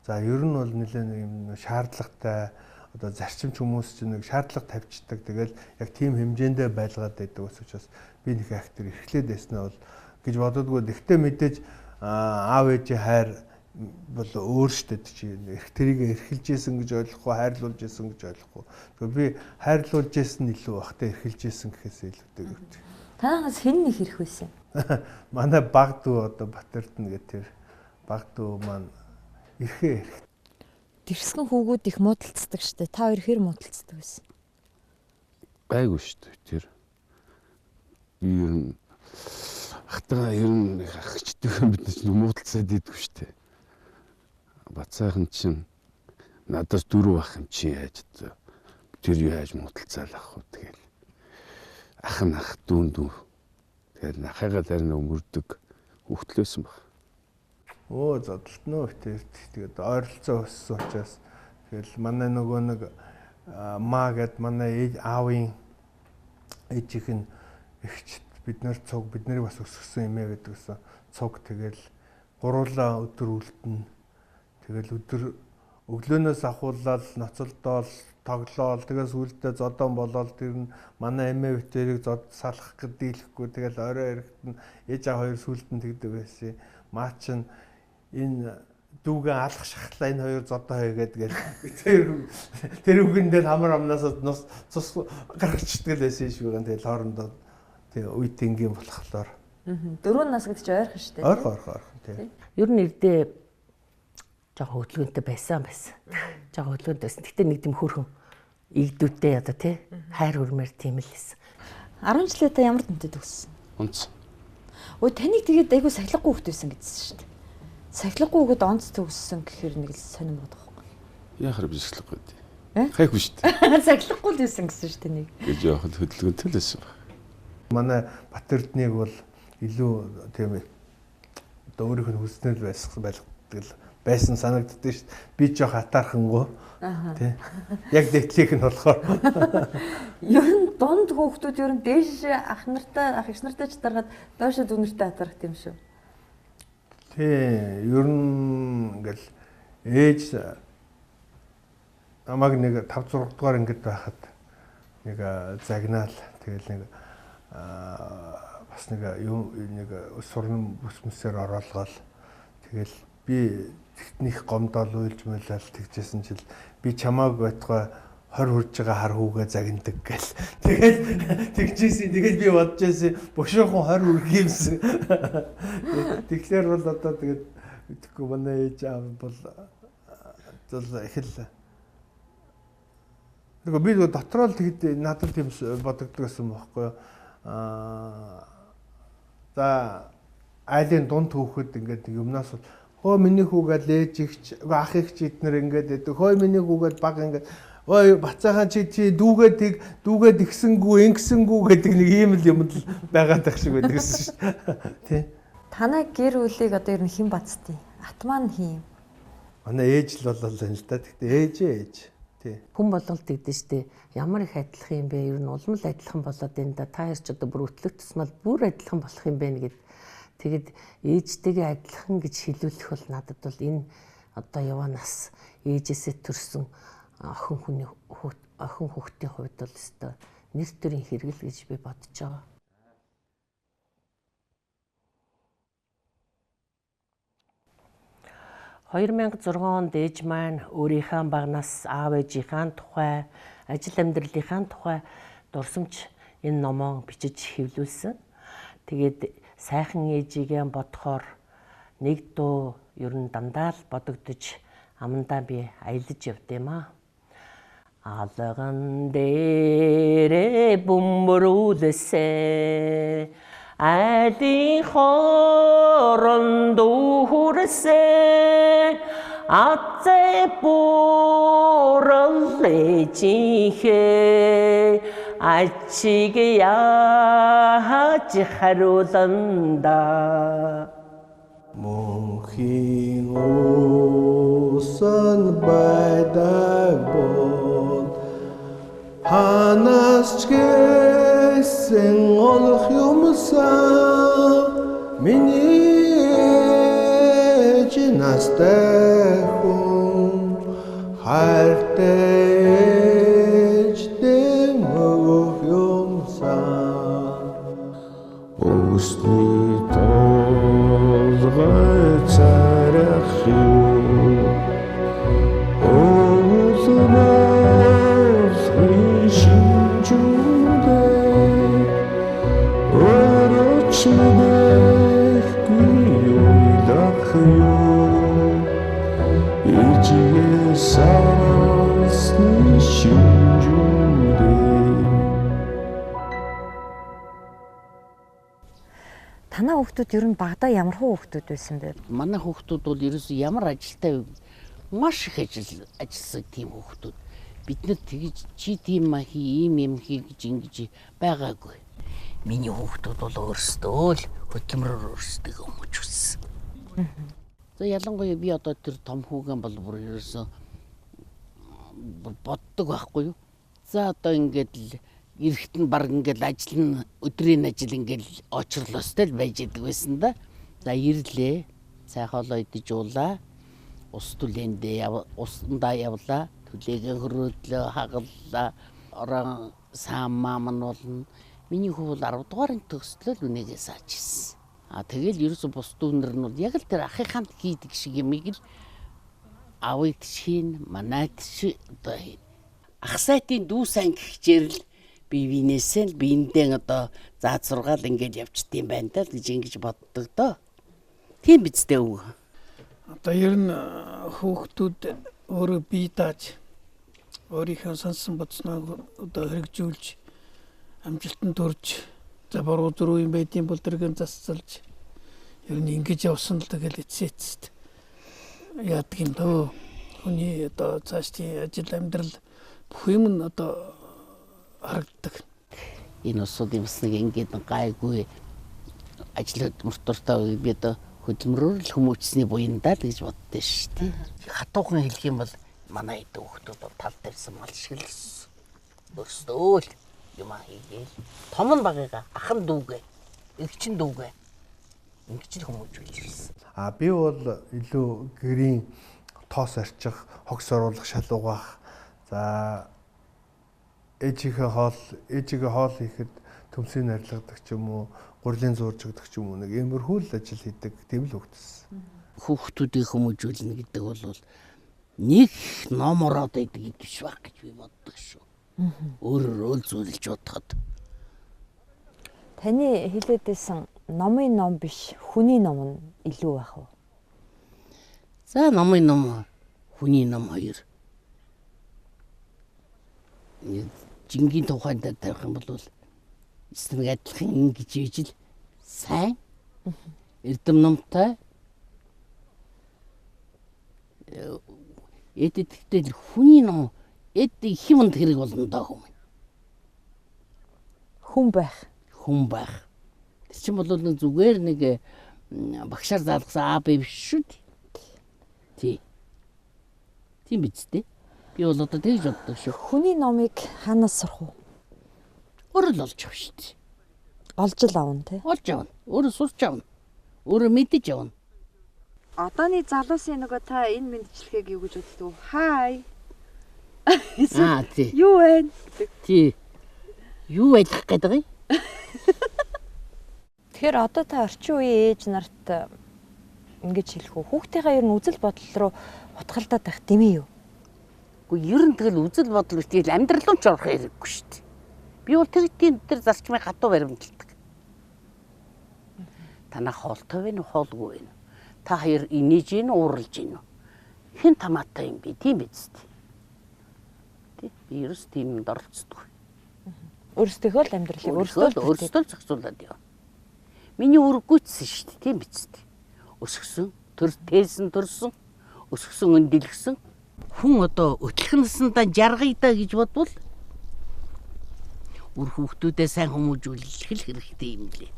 [SPEAKER 6] За ер нь бол нэлээд юм шаардлагатай одоо зарчимч хүмүүс чинь нэг шаардлага тавьчихдаг. Тэгэл яг тийм хэмжээндээ байлгаад байдаг учраас би нэг актер эрхлээд байснаа бол гэж бододгоо. Гэхдээ мэдээж аав ээжийн хайр бол өөр штэ чи тэрийг эрхэлж ийсэн гэж ойлгохгүй хайрлуулж ийсэн гэж ойлгохгүй. Тэгэхээр би хайрлуулж ийсэн илүү бахтай эрхэлж ийсэн гэхээс илүүтэй гэвч.
[SPEAKER 3] Танаас хэн нэг ирэх байсан?
[SPEAKER 6] Манай баг дүү одоо Бат Эрдэнэ гэх тэр баг дүү маань эрхээ.
[SPEAKER 3] Дэрсгэн хүүгүүд их муудалцдаг штэ. Та хоёр хэр муудалцдаг байсан?
[SPEAKER 11] Гайгүй шүү дээ. Тэр юу хатгаа ер нь агчдаг бид нар чинь муудалцаад идэггүй шүү дээ. Бацаахан чинь надаас 4 ах юм чи яаж одоо тэр юу яаж муудалцаал ах уу тэгэл. Ах нь ах дүүн. Тэгэл ахыгаа зарим өмөрдөг хөвтлөөсөн баг.
[SPEAKER 6] Зодтолтноо тэгээд ойролцоо өссөн учраас тэгэл манай нөгөө нэг маа гэд манай аавын ээжийнх нь эгч бид нар цуг бидний бас өсгсөн юмээ гэдэг гэсэн цуг тэгэл гуруулаа өдөр үлдэн тэгэл өдөр өглөөнөөс ахуулаад ноцолдоол тоглоол тэгээс үлдээ зодон болоод тэр нь манай эмээ битэрийг салах гэдийлэхгүй тэгэл орой эрэхт нь ээж аа хоёр сүлдэн тэгдэг байсан. Маа чин энэ дүүгээ алах шахлаа энэ хоёр зодоо хийгээд тэр үгэндээ хамар амнаас цус гаргачдаг л байсан шүү гэн тэгэл хоорондоо тэг үйт ингийн болохоор
[SPEAKER 3] 4 нас гэдэг чи ойрхон шүү дээ.
[SPEAKER 6] Ойрхон тийм.
[SPEAKER 7] Ер нь эрдээ жоохон хөдөлгөөнтэй байсан. Жоохон хөдөлгөөнтэй байсан. Гэтэ нэг тийм хөрхөн игдүүтэй одоо тий хайр хүрмээр тийм л байсан.
[SPEAKER 3] 10 жилээ та ямар дүнтэй төгссөн?
[SPEAKER 11] Онц.
[SPEAKER 3] Өө таныг тэгээд айгу сахилгагүй хөвт байсан гэдсэн шүү дээ. Сахилгагүй хөвгөд онц төгссөн гэхээр нэг л сонирм бодох байхгүй.
[SPEAKER 11] Яхаар бишглэхгүй дээ. Хайхгүй шүү дээ.
[SPEAKER 3] Сахилгагүй л байсан гэсэн шүү дээ нэг.
[SPEAKER 11] Гэж яахад хөдөлгөөнтэй л байсан.
[SPEAKER 6] Манай Батэрднийг бол илүү тийм одоо өөрийнх нь хүснэл байсан санагддээ шүү дээ. Би жоох хатаархангуу тий. Яг дэтлих нь болохоор
[SPEAKER 3] Ер нь дунд хүүхдүүд ер нь дээш ах иш нартай ч дараад доош дүүнэртэй хатаарх юм шүү.
[SPEAKER 6] Тий, ер нь ингээл ээж намайг нэг 5 6 дугаар ингээд байхад нэг загнаал тэгэл нэг бас нэг юм нэг сурны бүсмэсээр ороолгоол тэгэл би техник гомдол уйлж мэлэл тэгжсэн чил би чамааг байтугай 20 хүрж байгаа хар хүүгээ загнадаг гэл. Тэгээд тэгжсэн. Тэгээд би бодож байсан бушуухан 20 үрэх юмсан. Тэгэхээр бол одоо тэгээд үтгэхгүй манай ээж аав бол их л нөгөө би дотроо л тэгэд надад тийм бодогддог гэсэн байхгүй юу. За айлын дунд хөөхөд ингээд юмнаас хөө миний хүүгээд ээж ихч ах ихч эднэр ингээд байдаг. Хөө миний хүүгээд баг ингээд ой бацаахан чи дүүгээд игсэнгүү ингэсэнгүү гэдэг нэг ийм л юм л байгаад байх шиг байдаг гэсэн шүү дээ. Тий.
[SPEAKER 3] Танай гэр бүлийг одоо ер нь хэн бацдیں۔ Атман хин.
[SPEAKER 6] Манай ээж л болол энэ л та. Тэгтээ ээж. Тий.
[SPEAKER 7] Хүн болголт гэдэг штэ ямар их адилхан юм бэ? Ер нь улам л адилхан болоод энэ да та ярьж одоо бүр өтлөх тусмал бүр адилхан болох юм бэ гэд. Тэгэд ээжтэйгээ адилхан гэж хэлүүлэх бол надад бол энэ одоо яванаас ээжээсээ төрсөн охин хүүхдийн хувьд бол өстой нэр төрийн хэрэгэл гэж би бодож байгаа. (2006) онд ээж маань өөрийнхөө багнаас аав ээжийнхээ тухай, ажил амьдралынхаа тухай дурсамж энэ номоо бичиж хэвлүүлсэн. Тэгээд сайхан ээжигээ бодохоор нэг дуу ер нь дандаа л бодогдож амандаа би аялаж явд юм аа. Алган дээрээ бөмбөрүүлсэ айлын хоронд хүрсэ атзэ бүрэлэжихэ ачиг яаж харууланда
[SPEAKER 6] Мөнхийн усан байдаг бол ханаас ч гэсэн олох юмсан миний ээж настай хүн хайртай ээжтэй мөгөх юмсан Өсний толгой царах юм Өлмөс
[SPEAKER 12] 是的，你有一个很有。
[SPEAKER 11] ээжигээ сарасны шинжүүрээ.
[SPEAKER 3] Танаа хүүхдүүд ер нь багада ямар хуу хүүхдүүд байсан бэ?
[SPEAKER 2] Манай хүүхдүүд бол ерөөсөө ямар ажилтай маш их ажилласан тийм хүүхдүүд. Бид нар тэгж чи тийм хий, ийм хий гэж ингэж байгаагүй. Миний хүүхдүүд бол өөрсдөө л хөдөлмөрөөр өөрсдөө өмж өссөн. За ялангуяа би одоо тэр том хүүгэн бол бүр ерөөсөө боддог байхгүй юу? За одоо ингээд л эрэхт нь баг ингээд ажил нь өдрийн ажил ингээд очрлоостой л байж идэг байсан да. За ирлээ. Сайхан олоо идэж уулаа. Ус түлээндээ усандаа явлаа. Түлээгээ хөрөөдлөө хагаллаа. Орон саам маам нь болно. Миний хүү бол 10 дугаарын төгслөө л үнэгээ сааж ирсэн. Тэгэл ерөөсө бус дүүнэр нь бол яг л тэр ахыханд хийдэг шиг юмыг л авыг чинь манайд чи одоо хийн. Ах сайтын дүү сан гихчээр л бивинээсээ л биендээ одоо заад сургаал ингээд явчихдээ байна даа гэж ингэж боддог доо. Тийм биз дээ өвгөө.
[SPEAKER 8] Одоо ер нь хүүхдүүд өөрөө бие дааж өөрийнхөө сонсон бодсноо одоо хэрэгжүүлж амжилтанд хүрч за буруу зөрүү юм байдığım бол тэрийг засалж ер нь ингэж явсан л тэгэл эцээцэд яадаг юм дөө. Хүний одоо цаашдын ажил амьдрал бүх юм нь одоо харагддаг.
[SPEAKER 2] Энэ усуудын бас нэг ингээд гайгүй ажил хөдөлмөртөртэй би одоо хөдөлмөрөөр л хүмүүжсэний буяндаа л гэж боддоо шүү дээ. Хатуухан хэлэх юм бол манай эд хүүхдүүд тал тавьсан мал шиг л өөрсдөө л юм хийгээл. Том нь багыгаа ахан дүүгээ, эгчин дүүгээ ингэж л хүмүүжүүлж ирсэн.
[SPEAKER 6] Би бол илүү гэрийн тоос арчих, хогс оруулах, шал угаах. За ээжигээ хоол хийхэд төмсийг арилгадаг ч юм уу, гурилын зуурж өгдөг ч юм уу нэг иймэрхүү л ажил хийдэг тийм л хөгжсөн.
[SPEAKER 2] Хүүхдүүдийг хүмүүжүүлнэ гэдэг бол нэг ном ороод идэг гэж баг гэж би боддог шүү. Өөрөөр зөвлөж бодоход.
[SPEAKER 3] Таны хэлээдсэн номын ном биш, хүний ном нь илүү байх уу?
[SPEAKER 2] За номын ном, хүний ном хоёр. Жингийн тухайд тавих юм бол нэг адилхан ингэж ижил сайн эрдэм номтой эдэтгтэл хүний ном эд хэмэнд хэрэг болно даа
[SPEAKER 3] хүн байх.
[SPEAKER 2] Тэр чинь бол нэг зүгээр нэг багшаар заалгасан А Б биш шүү дээ. Тийм биз дээ. Би бол одоо тэгж боддог шүү.
[SPEAKER 3] Хүний номыг хаанаас сурах уу?
[SPEAKER 2] Өөрөө л олж авах шүү дээ.
[SPEAKER 3] Олж л авна тий.
[SPEAKER 2] Олж авна. Өөрөө сурч авна. Өөрөө мэдэж авна.
[SPEAKER 3] Одооны залуусын нөгөө та энэ мэдчилгээг юу гэж боддог вэ? Хай.
[SPEAKER 2] Тий.
[SPEAKER 3] Юу вэ?
[SPEAKER 2] Тий. Юу байх гэдэг юм?
[SPEAKER 3] Тэгэхээр одоо та орчин үеийн ээж нарт ингэж хэлэх үү? Хүүхдийнхээ ер нь үзэл бодол руу утгалдаад байх дэмий юу?
[SPEAKER 2] Гэхдээ ер нь тэгэл үзэл бодол үстэл амьдрал руу ч орох хэрэггүй шүү дээ. Би бол тэр зарчмыг хатуу баримталдаг. Танаа хоолтой вэ, хоолгүй вэ? Та хоёр инээж гин ууралж гин үү? Хэн тамаатай юм бэ? Тийм биз дээ. Тий. Би ерөөс тиймд оролцдог.
[SPEAKER 3] Өөрсдөө л амьдралыг
[SPEAKER 2] өөрсдөө л зохицуулаад явна. Миний үргүйцсэн шүү дээ. Тийм биз дээ. Өсгсөн, тээсэн төрсөн, өсгсөн өндөлгсөн. Хүн одоо өтлөх наснда жаргая гэж бодвол үр хүүхдүүдээ сайн хүмүүжүүлэх л хэрэгтэй юм лээ.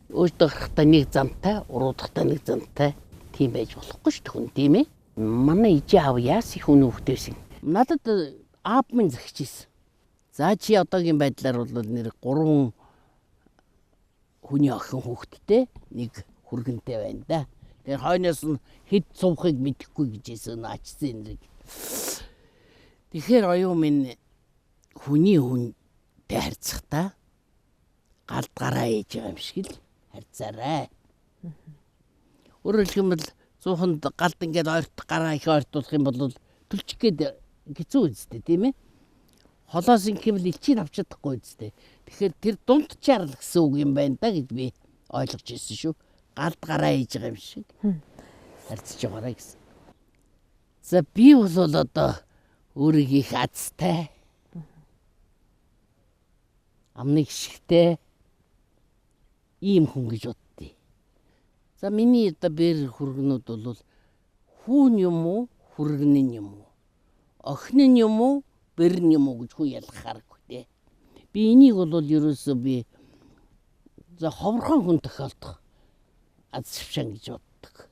[SPEAKER 2] Өөртөө гарахтаа нэг замтай, уруудахтаа нэг замтай тийм байж болохгүй шүү дээ хүн тийм ээ. Манай ижи аав яас их хүн хүүхдээсэн. Надад аав минь захиж ийсэн. За чи одоогийн байдлаар бол нэр 3 хүний охин хүүхэдтэй нэг хүргэнтэй байна да. Тэр хойноос нь хэд сувхыг мэдэхгүй гэжсэн ачсан нэрийг. Тэгэхээр оюун минь хүний хүнтэй харьцахдаа галд гараа ээж байгаа юм шиг л харьцаарай. Өөрөөр хэлбэл 100-нд галд ингээд ойртох гараа их ойртуулах юм бол төлчих гээд хэцүү үстэй тийм ээ. Холоос ингээвэл элчийг авч чадахгүй үстэй. Тэгэхээр тэр дундчаар л гэсэн үг юм байна да гэж би ойлгож ирсэн шүү. Галд гараа ээж байгаа юм шиг харьцаж байгаарай гэсэн. За би бол одоо өөрийгөө их азтай. Амны гიშгтэй ийм хүн гэж боддیں۔ За миний одоо бэр хүргэнүүд бол хүүн юм уу, хүргэн юм уу? Охин юм уу, бэр юм уу гэж хүн ялгахааргүй дээ. Би энийг бол ерөөсөө би за ховрхон хүн тохиолдох аз шавшаан гэж боддог.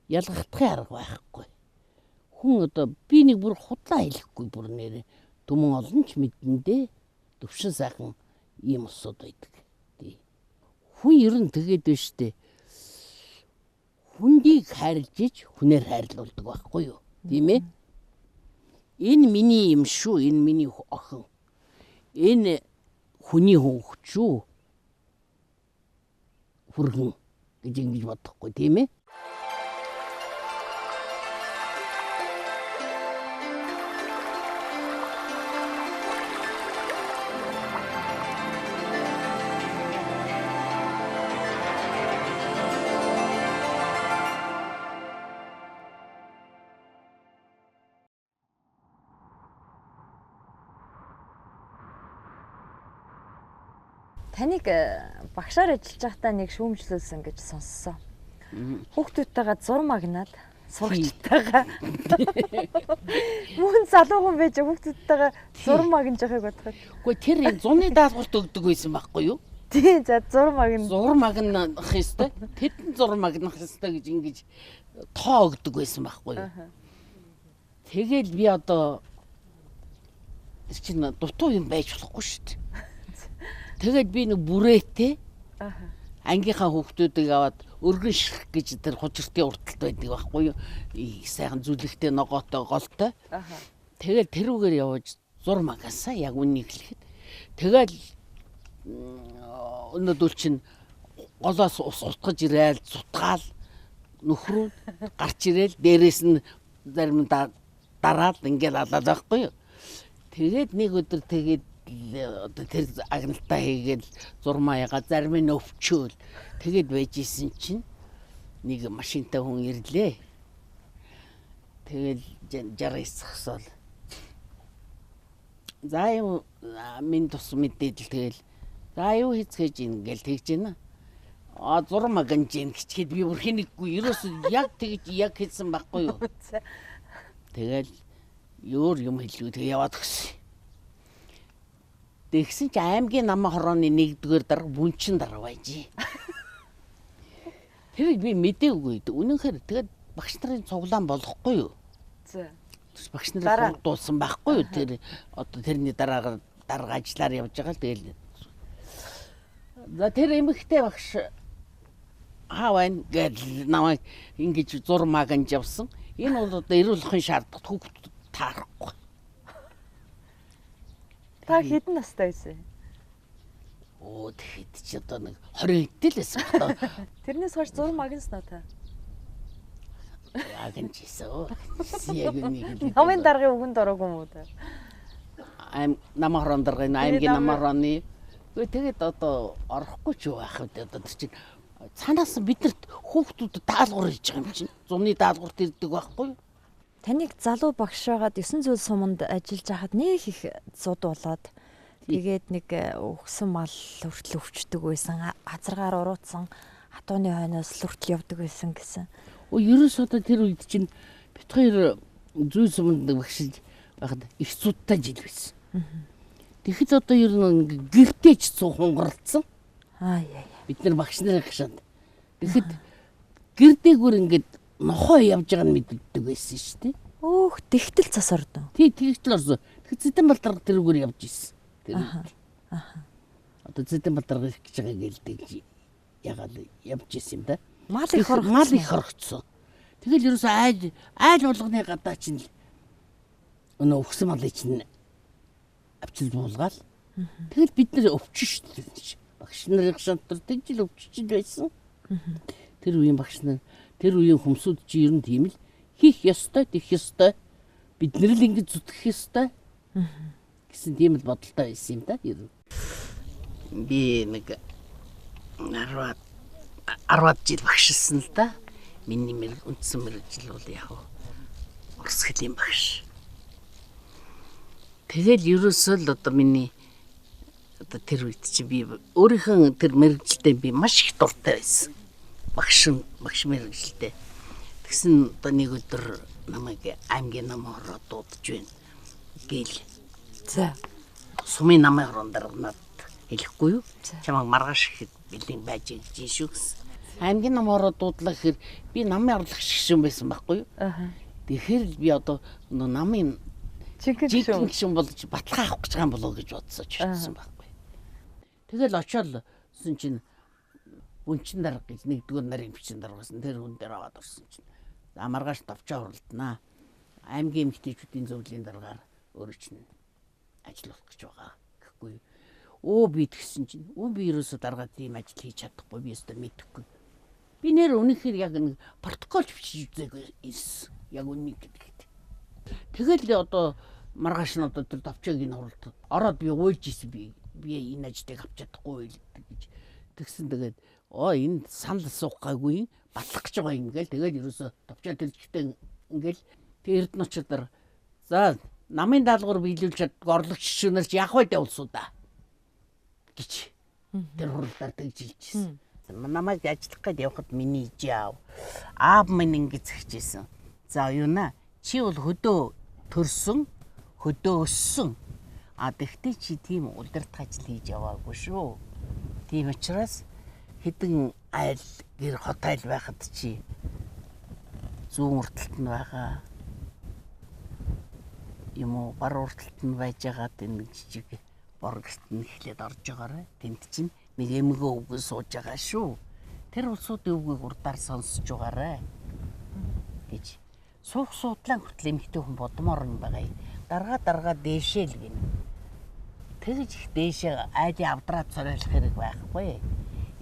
[SPEAKER 2] Ялгахдахын арга байхгүй. Хүн одоо би нэг бүр худлаа хэлэхгүй бүр нэрээ түмэн олон ч мэдэндээ төвшин сайхан ийм усуд байдаг. Хүн ер нь тэгээд байна штэ. Хүндийг хайрлж иж хүнээр хайрлуулдаг байхгүй юу? Тийм ээ? Энэ миний юм шүү, энэ миний охин. Энэ хүний хүүхэд шүү. Хүргэн гэж ингэж бодохгүй тийм ээ?
[SPEAKER 3] Таныг багшаар ажиллаж байхдаа нэг шүүмжлүүлсэн гэж сонссон. Хүүхдүүдтэйгээ зурм магнаад сурагчтайгаа мөн залуу хүн байж хүүхдүүдтэйгээ зурм магнаж байгааг бодоход.
[SPEAKER 2] Гэхдээ тэр зуны даалгаварт өгдөг байсан байхгүй юу?
[SPEAKER 3] Тийм за зурм магна.
[SPEAKER 2] Зурм магнах ёстой. Тэдэн зурм магнах ёстой гэж ингэж тоо өгдөг байсан байхгүй юу? Тэгэл би одоо чинь дутуу юм байж болохгүй шүү дээ. Тэгээд би нэг бүрээтэй ангийнхаа хүүхдүүдийг аваад өргөн ширх гэж тэр хужиртын урталт байдаг байхгүй юу? Сайхан зүлэгтэй ногоотой голтой. Тэгэл тэрүүгээр явж зур магасаа яг үнийг хэлэхэд. Тэгэл өнөөдөр чинь голоос ус утгаж ирээл зутгаал нөхрүүд гарч ирээл дээрээс нь заримдаа дараад ингээл алаад байхгүй юу? Тэгээд нэг өдөр тэгээд тэр агналтаа хийгээл зурмаяга зарим нь өвчөөл тэгээд байж исэн чинь нэг машинтай хүн ирлээ. Тэгэл 69 зогсоол. За юу минь тус мэдээд л тэгэл за юу хийцгээж ингээл тэгж байна. Зурм агнж ийн гэчихэд би бүр хинэггүй ерөөс яг тэгж яг хэлсэн байхгүй юу. Тэгэл ёор юм хэлгүй тэг яваад өгсөн. Тэгсэн чи аймгийн намаа хорооны 1-р дарга бүнчин дарга байжээ. Тэрийг би мэдээгүй. Үнэнхээр тэгээд багш нарын цуглаан болохгүй юу? За. Багш нарын дуулсан байхгүй юу? Тэр одоо тэрний дараагаар дарга ажиллаар явж байгаа л тэгэл. За тэр эмэгтэй багш хаавын гэж намайг ингэж зурмаг анж явсан. Энэ бол одоо эрүүл ахуйн шаардлагат хүүхд таарахгүй.
[SPEAKER 3] Та хэдэн настай байсан?
[SPEAKER 2] Тэгэхэд чи одоо нэг 20 хэдтэй л байсан ба.
[SPEAKER 3] Тэрнээс хойш зурм магнснаа та.
[SPEAKER 2] Агнжисоо. Яг нэг.
[SPEAKER 3] Намын даргын үгэнд ороогүй юм уу та?
[SPEAKER 2] Намаа хорон даргын аймгийн намаа хорооны. Тэгээд одоо орохгүй ч байх вэ? Одоо тэр чинь цаанаас биднэрт хүүхдүүдэд даалгавар хийж байгаа юм чинь. Зуны даалгаварт ирдэг байхгүй юу?
[SPEAKER 3] Таныг залуу багш байгаад 9 зүйл суманд ажиллаж байхад нэг их зуд болоод тэгээд нэг өгсөн мал хүртэл өвчдөг байсан. Азаргаар уруутсан хатууны хойноос л хүртэл явдаг байсан гэсэн.
[SPEAKER 2] Ерөөс одоо тэр үед чинь бит хоёр зүйл суманд багшиж байхад их зудтай жил байсан. Тэгэхэд одоо ер нь гэртээч цуу хунгаралцсан. Бид нар багш нарын гашаанд. Тэгэхэд гэр дээгүүр ингээд нохоо явж байгааг нь мэддэг байсан шүү дээ.
[SPEAKER 3] Тэгтэл цас ордон.
[SPEAKER 2] Тэгтэл орсон. Тэгэхээр Зэдэн Балдарга тэрүүгээр явж исэн. Одоо Зэдэн Балдарга их гэж байгаа гэлдэг ягаад явж исэн юм да.
[SPEAKER 3] Мал их
[SPEAKER 2] хорогцсон. Тэгэл ерөөсөө айл болгоны гадаа чинь өнөө өгсөн малыг чинь авчил буулгаал. Тэгэл бид нэр өвчин шүү дээ. Багш нарын гашаантар тэгжил өвчиж байсан. Тэр үеийн багш нар тэр үеийн хүмүүсд чи ер нь тийм л хийх ёстой, тэгэх ёстой. Бид нэр л ингэж зүтгэх ёстой. Гэсэн тийм л бодолтой байсан юм да. Ер нь. Би нэг 10 жил багшилсан л да. Миний үндсэн мэргэжил бол яг урсгал юм багш. Тэгэл ерөөсөө л одоо миний одоо тэр үед чи би өөрийнхөө тэр мэрэгжилдээ би маш их дуртай байсан. Багш мэрэгжилдээ. Тэгсэн одоо нэг өдөр намайг аймгийн намын хороо дуудаж байна. Гэл.
[SPEAKER 3] За.
[SPEAKER 2] Сумын намын хорон дарга надад хэлэхгүй юу? Чамайг маргааш ихэд бэлэн байж гэж шүү гэсэн. Аймгийн намын хороо дуудлаа гэхээр би намын орлогч гишүүн байсан байхгүй юу?
[SPEAKER 3] Аа.
[SPEAKER 2] Тэгэхээр л би одоо намын
[SPEAKER 3] жинхэнэ
[SPEAKER 2] гишүүн болж баталгаа авах гэж байгаа юм болоо гэж бодсооч ирсэн байхгүй. Тэгэл очиод чинь үнчин дарга гэж нэгдүгээр нарийн бичэн даргасан тэр хүн дээр аваад орсон чинь. За маргааш товчоо уралдана. Аймгийн эмэгтэйчүүдийн зөвлөлийн даргаар өөрөө чинь ажиллах гэж байгаа гэхгүй. Би тэгсэн чинь би ерөөсө даргаа тийм ажил хийж чадахгүй би өстө мэдэхгүй. Би нэр үнэхээр яг нэг протокол бичиж үзээгүй ирсэн. Яг үнийг гэдэгт. Тэгэл одоо маргааш нь одоо тэр товчоогийн уралд ороод би уйлж исэн би энэ ажлыг авч чадахгүй гэж тэгсэн. Тэгээд энэ санал суух гайгүй батлах гэж байгаа юм гээл. Тэгээд ерөөсө товчоо төлжихтэй ингээл тэр эрдэнэчдэр за намын даалгавар биелүүлж чаддаг орлогч гишүүнээр ч яах вэ улсуудаа гэж тэр хурлаар тэгж хэлжсэн. Намайг ажиллах гээд явхад миний ижээ аав минь ингэж хэлжсэн. За юуна чи бол хөдөө төрсөн хөдөө өссөн. Тэгтээ чи тийм удирдах ажил хийж яваагүй шүү. Тийм учраас хэдэн айл гэр хот айл байхад чи зүүн урталт нь байгаа юм уу бар урталт нь байж байгаа энэ жижиг боргорт нь эхлээд орж байгаарэ. Тэнд чинь нэг эмгөө үгэн сууж байгаа шүү. Тэр улсуудын үгийг урдаар сонсож байгаарэ гэж суух суудлаа хүртэл эмэгтэй хүн бодмоор юм байгаа юм. Дарга дээшээ л гин. Тэгж их дээшээ айдын авдраад цорайлах хэрэг байхгүй.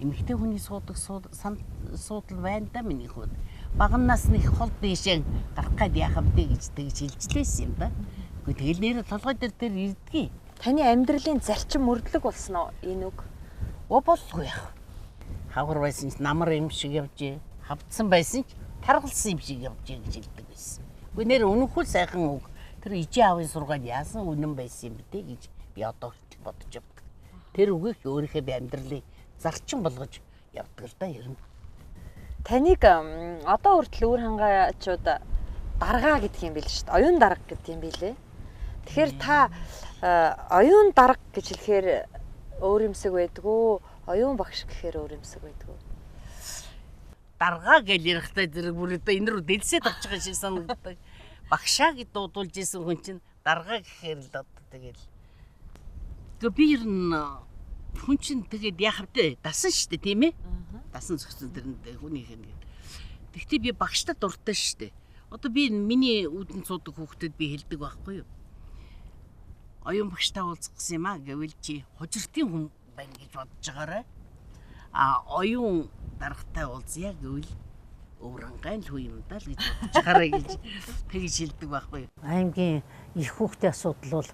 [SPEAKER 2] Эмэгтэй хүний суудаг суудал байна да миний хүүд. Багнаас нэг хол дээшээ гарах гээд яах вэ гэж тэгж хэлжлээсэн юм да. Гэхдээ тэгэл нэр толгой дээр ирдгий.
[SPEAKER 3] Таны амьдралын зарчим мөрдлөг болсон уу энэ үг?
[SPEAKER 2] Болгүй яах. Хавар байсан ч намар юм шиг явжээ. Хавдсан байсан ч таргалсан юм шиг явжээ гэж хэлдэг байсан. Гэхдээ нэр үнэхүү сайхан үг. Тэр ижээ аавын сургаал яасан үнэн байсан юм бэ гэж би одоо бодож явдаг. Тэр үгийг өөрийнхөө би амьдралыг зарчим болгож явдаг л да ер нь.
[SPEAKER 3] Таныг одоо хүртэл өвөр хангаачууд дарга гэдэг юм биш шүү дээ. Оюун дарга гэдэг юм билээ. Тэгэхээр та оюун дарга гэж хэлэхээр өөр юмсэг байдгүй, оюун багш гэхээр өөр юмсэг байдгүй.
[SPEAKER 2] Дарга гэж ярихтай зэрэг бүрээдээ энэ рүү дэлсээд авч байгаа шиг санагддаг. Багшаа гэж дуудулж исэн хүн чинь дарга гэхээр л одоо тэгэл. Тэгээ би ер нь хүн чинь тэгээд яах вэ? Дасан шүү дээ тийм ээ? Дасан зөксөн тэрэнд хүнийх нь. Тэгтээ би багштай дуртай шүү дээ. Одоо би миний үүдэн цуудаг хүүхдэд би хэлдэг байхгүй юу? Оюун багштай уулзах гэсэн юм аа гэвэл чи хожиртын хүн байна гэж бодож байгаарай. Оюун даргатай уулзъя гэвэл өврангайн л хүү юм даа л гэж бодож байгаарай гэж тэгж хэлдэг байхгүй юу?
[SPEAKER 12] Аймгийн их хүүхдийн асуудал бол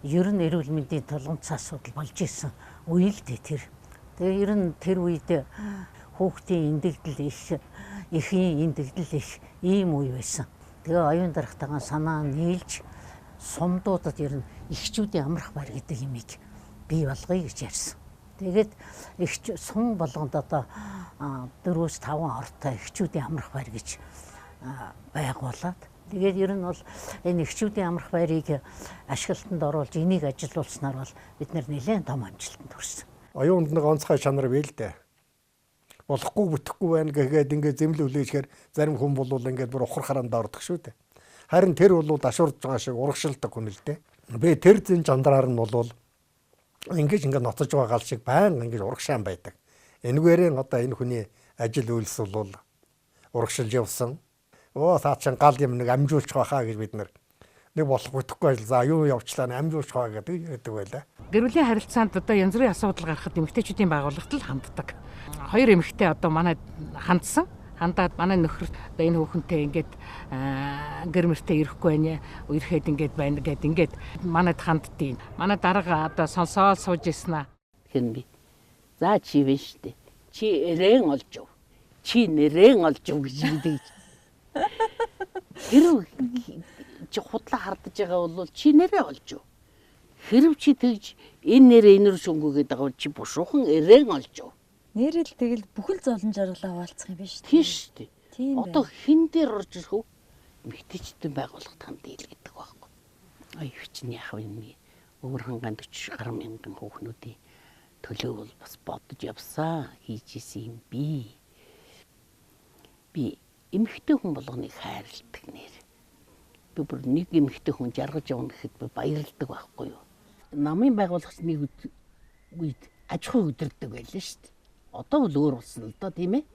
[SPEAKER 12] ер нь эрүүл мэндийн тулгымцсан асуудал болж исэн үе л дээ тэр. Тэгээ ер нь тэр үед хүүхдийн эндэгдэл их, эхийн эндэгдэл их ийм үе байсан. Тэгээ оюун даргатайгаа санаа нийлж сумдуудад ер нь эхчүүдийн амрах байр гэдэг юмыг бий болгоё гэж ярьсан. Тэгээд сум болгонд одоо 4-5 ортой эхчүүдийн амрах байр гэж байгуулад тэгээд ер нь бол энэ эхчүүдийн амрах байрыг ашиглалтанд оруулж энийг ажилуулснаар бол бид нэлээд том амжилтанд хүрсэн.
[SPEAKER 13] Оюунд нэг онцгой чанар бий л дээ. Болохгүй бүтэхгүй байна гэгээд ингээд зэмлэл үлээхээр зарим хүн бол ингээд бүр ухар хараанд ордог шүү дээ. Харин тэр бол дашуурж байгаа шиг урагшилдаг хүн л дээ. Би тэр зэн жандраар нь бол ингээд ноцож байгаа гал шиг баян ингээд урагшаан байдаг. Энэгээрээ одоо энэ хүний ажил үйлс бол урагшилж явсан. Цаа чин гал юм нэг амжуулчих байхаа гэж бид нэг болох бүтэхгүй ажил за юу явчлаа амжуулчих байгаа гэдэг байлаа.
[SPEAKER 14] Гэрүүлийн харилцаанд одоо янз бүрийн асуудал гарахад эмэгтэйчүүдийн байгууллагт л ханддаг. Хоёр эмэгтэй одоо манайд хандсан. Хандаад манай нөхөр одоо энэ хүүхэнтэй ингээд гэр мөртөө ирэхгүй байна. Ирэхэд ингээд байна гэд ингээд манайд ханддیں۔ Манай дарга одоо сонсоол сууж ирсэн аа.
[SPEAKER 2] Хэн би. За чи биш дээ. Чи эрээн олж ив. Чи нэрэн олж ив гэж хэлдэг. Тэр чи худлаа хардаж байгаа бол чи нэрээ олж юу. Хэрв чи тэгж энэ нэрээ энэ рүү шөнгөгээд байгаа бол чи бушуухан эрээн олж юу.
[SPEAKER 3] Нэрэл тэгэл бүхэл зовлон жаргалаа хуваалцах юм биш үү?
[SPEAKER 2] Тийм шүү дээ.
[SPEAKER 3] Тийм байна.
[SPEAKER 2] Одоо хин дээр орж ирэх үү? Эмэгтэйчдэн байгууллагад хандъя гэдэг байхгүй. Ой чинь яах вэ нэ? Өвөр хангаан 40 гаруй мянган хүүхнүүдийн төлөө бол бас бодож явсан хийж исэн юм би. Би эмэгтэй хүн болгоныг хайрладаг нэр. Би бүр нэг эмэгтэй хүн жаргаж явна гэхэд би баярлдаг байхгүй юу. Намын байгууллагчны үед аж ахуй өдөрдөг байлаа шүү дээ. Одоо бол өөр болсон л доо тийм ээ.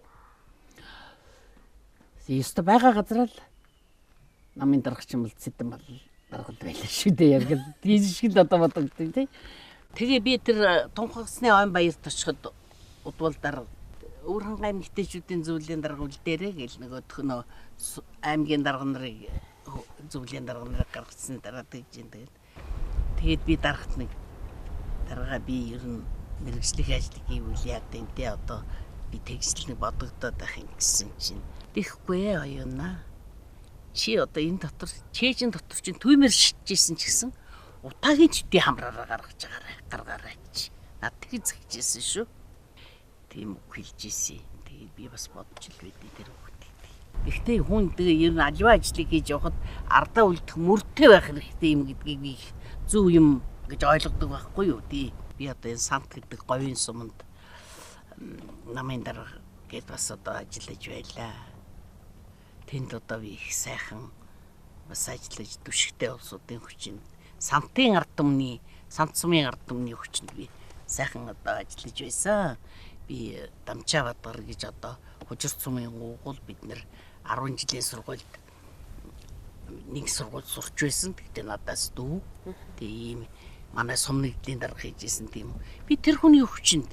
[SPEAKER 2] Яста байгаа газар л намын даргач юм бол цэдэн бол даргал байлаа шүү дээ яг л тийм шиг л одоо бодогдсон тийм. Тэгээ би тэр тунхагсны ойн баярт очиход удвалдаар Өвөр хангаан эмэгтэйчүүдийн зөвлөлийн даргуул дээрээ гэл нөгөөх нь аймгийн дарга нарыг зөвлөлийн дарга нарыг гаргацсан дараа тэгж энэ тэгээд би дарагт нэг дарга би ер нь мэрэгжлийн ажлыг хийвэл яг тэнтэй одоо би тэгжлэг бодогдоод байх юм гэсэн чинь тэхгүй оюунаа чи одоо энэ дотор чэйжин дотор чинь түүмэр шижсэн ч гэсэн утаагийн чүтээ хамраараа гаргаж гаргаарай чи над тэгж зэгжсэн шүү. Тийм үг хэлжсэн. Тэгээд би бас бодож л байдیں۔ Тэр үгтэй. Гэхдээ хүн тэгээ ер нь аливаа ажлыг хийж явахад ардаа үлдэх мөртэй байх хэрэгтэй юм гэдгийг би зөв юм гэж ойлгодог байхгүй юу тий. Би одоо энэ сант гэдэг говийн суманд намын дарга гээд бас одоо ажиллаж байлаа. Тэнд одоо би их сайхан бас ажиллаж түшигтэй улсуудын хүчинд сантын ард түмний сант сумын ард түмний хүчинд би сайхан одоо ажиллаж байсан. Би Дамчаа Бадгар гэж одоо хужир цумын гуугуул бид нэр 10 жилийн сургуульд нэг сургууль сурч байсан. Тэгтээ надаас дүү. Тийм манай сумны эдийн дарга хийжсэн тийм. Би тэр хүний өвчнөд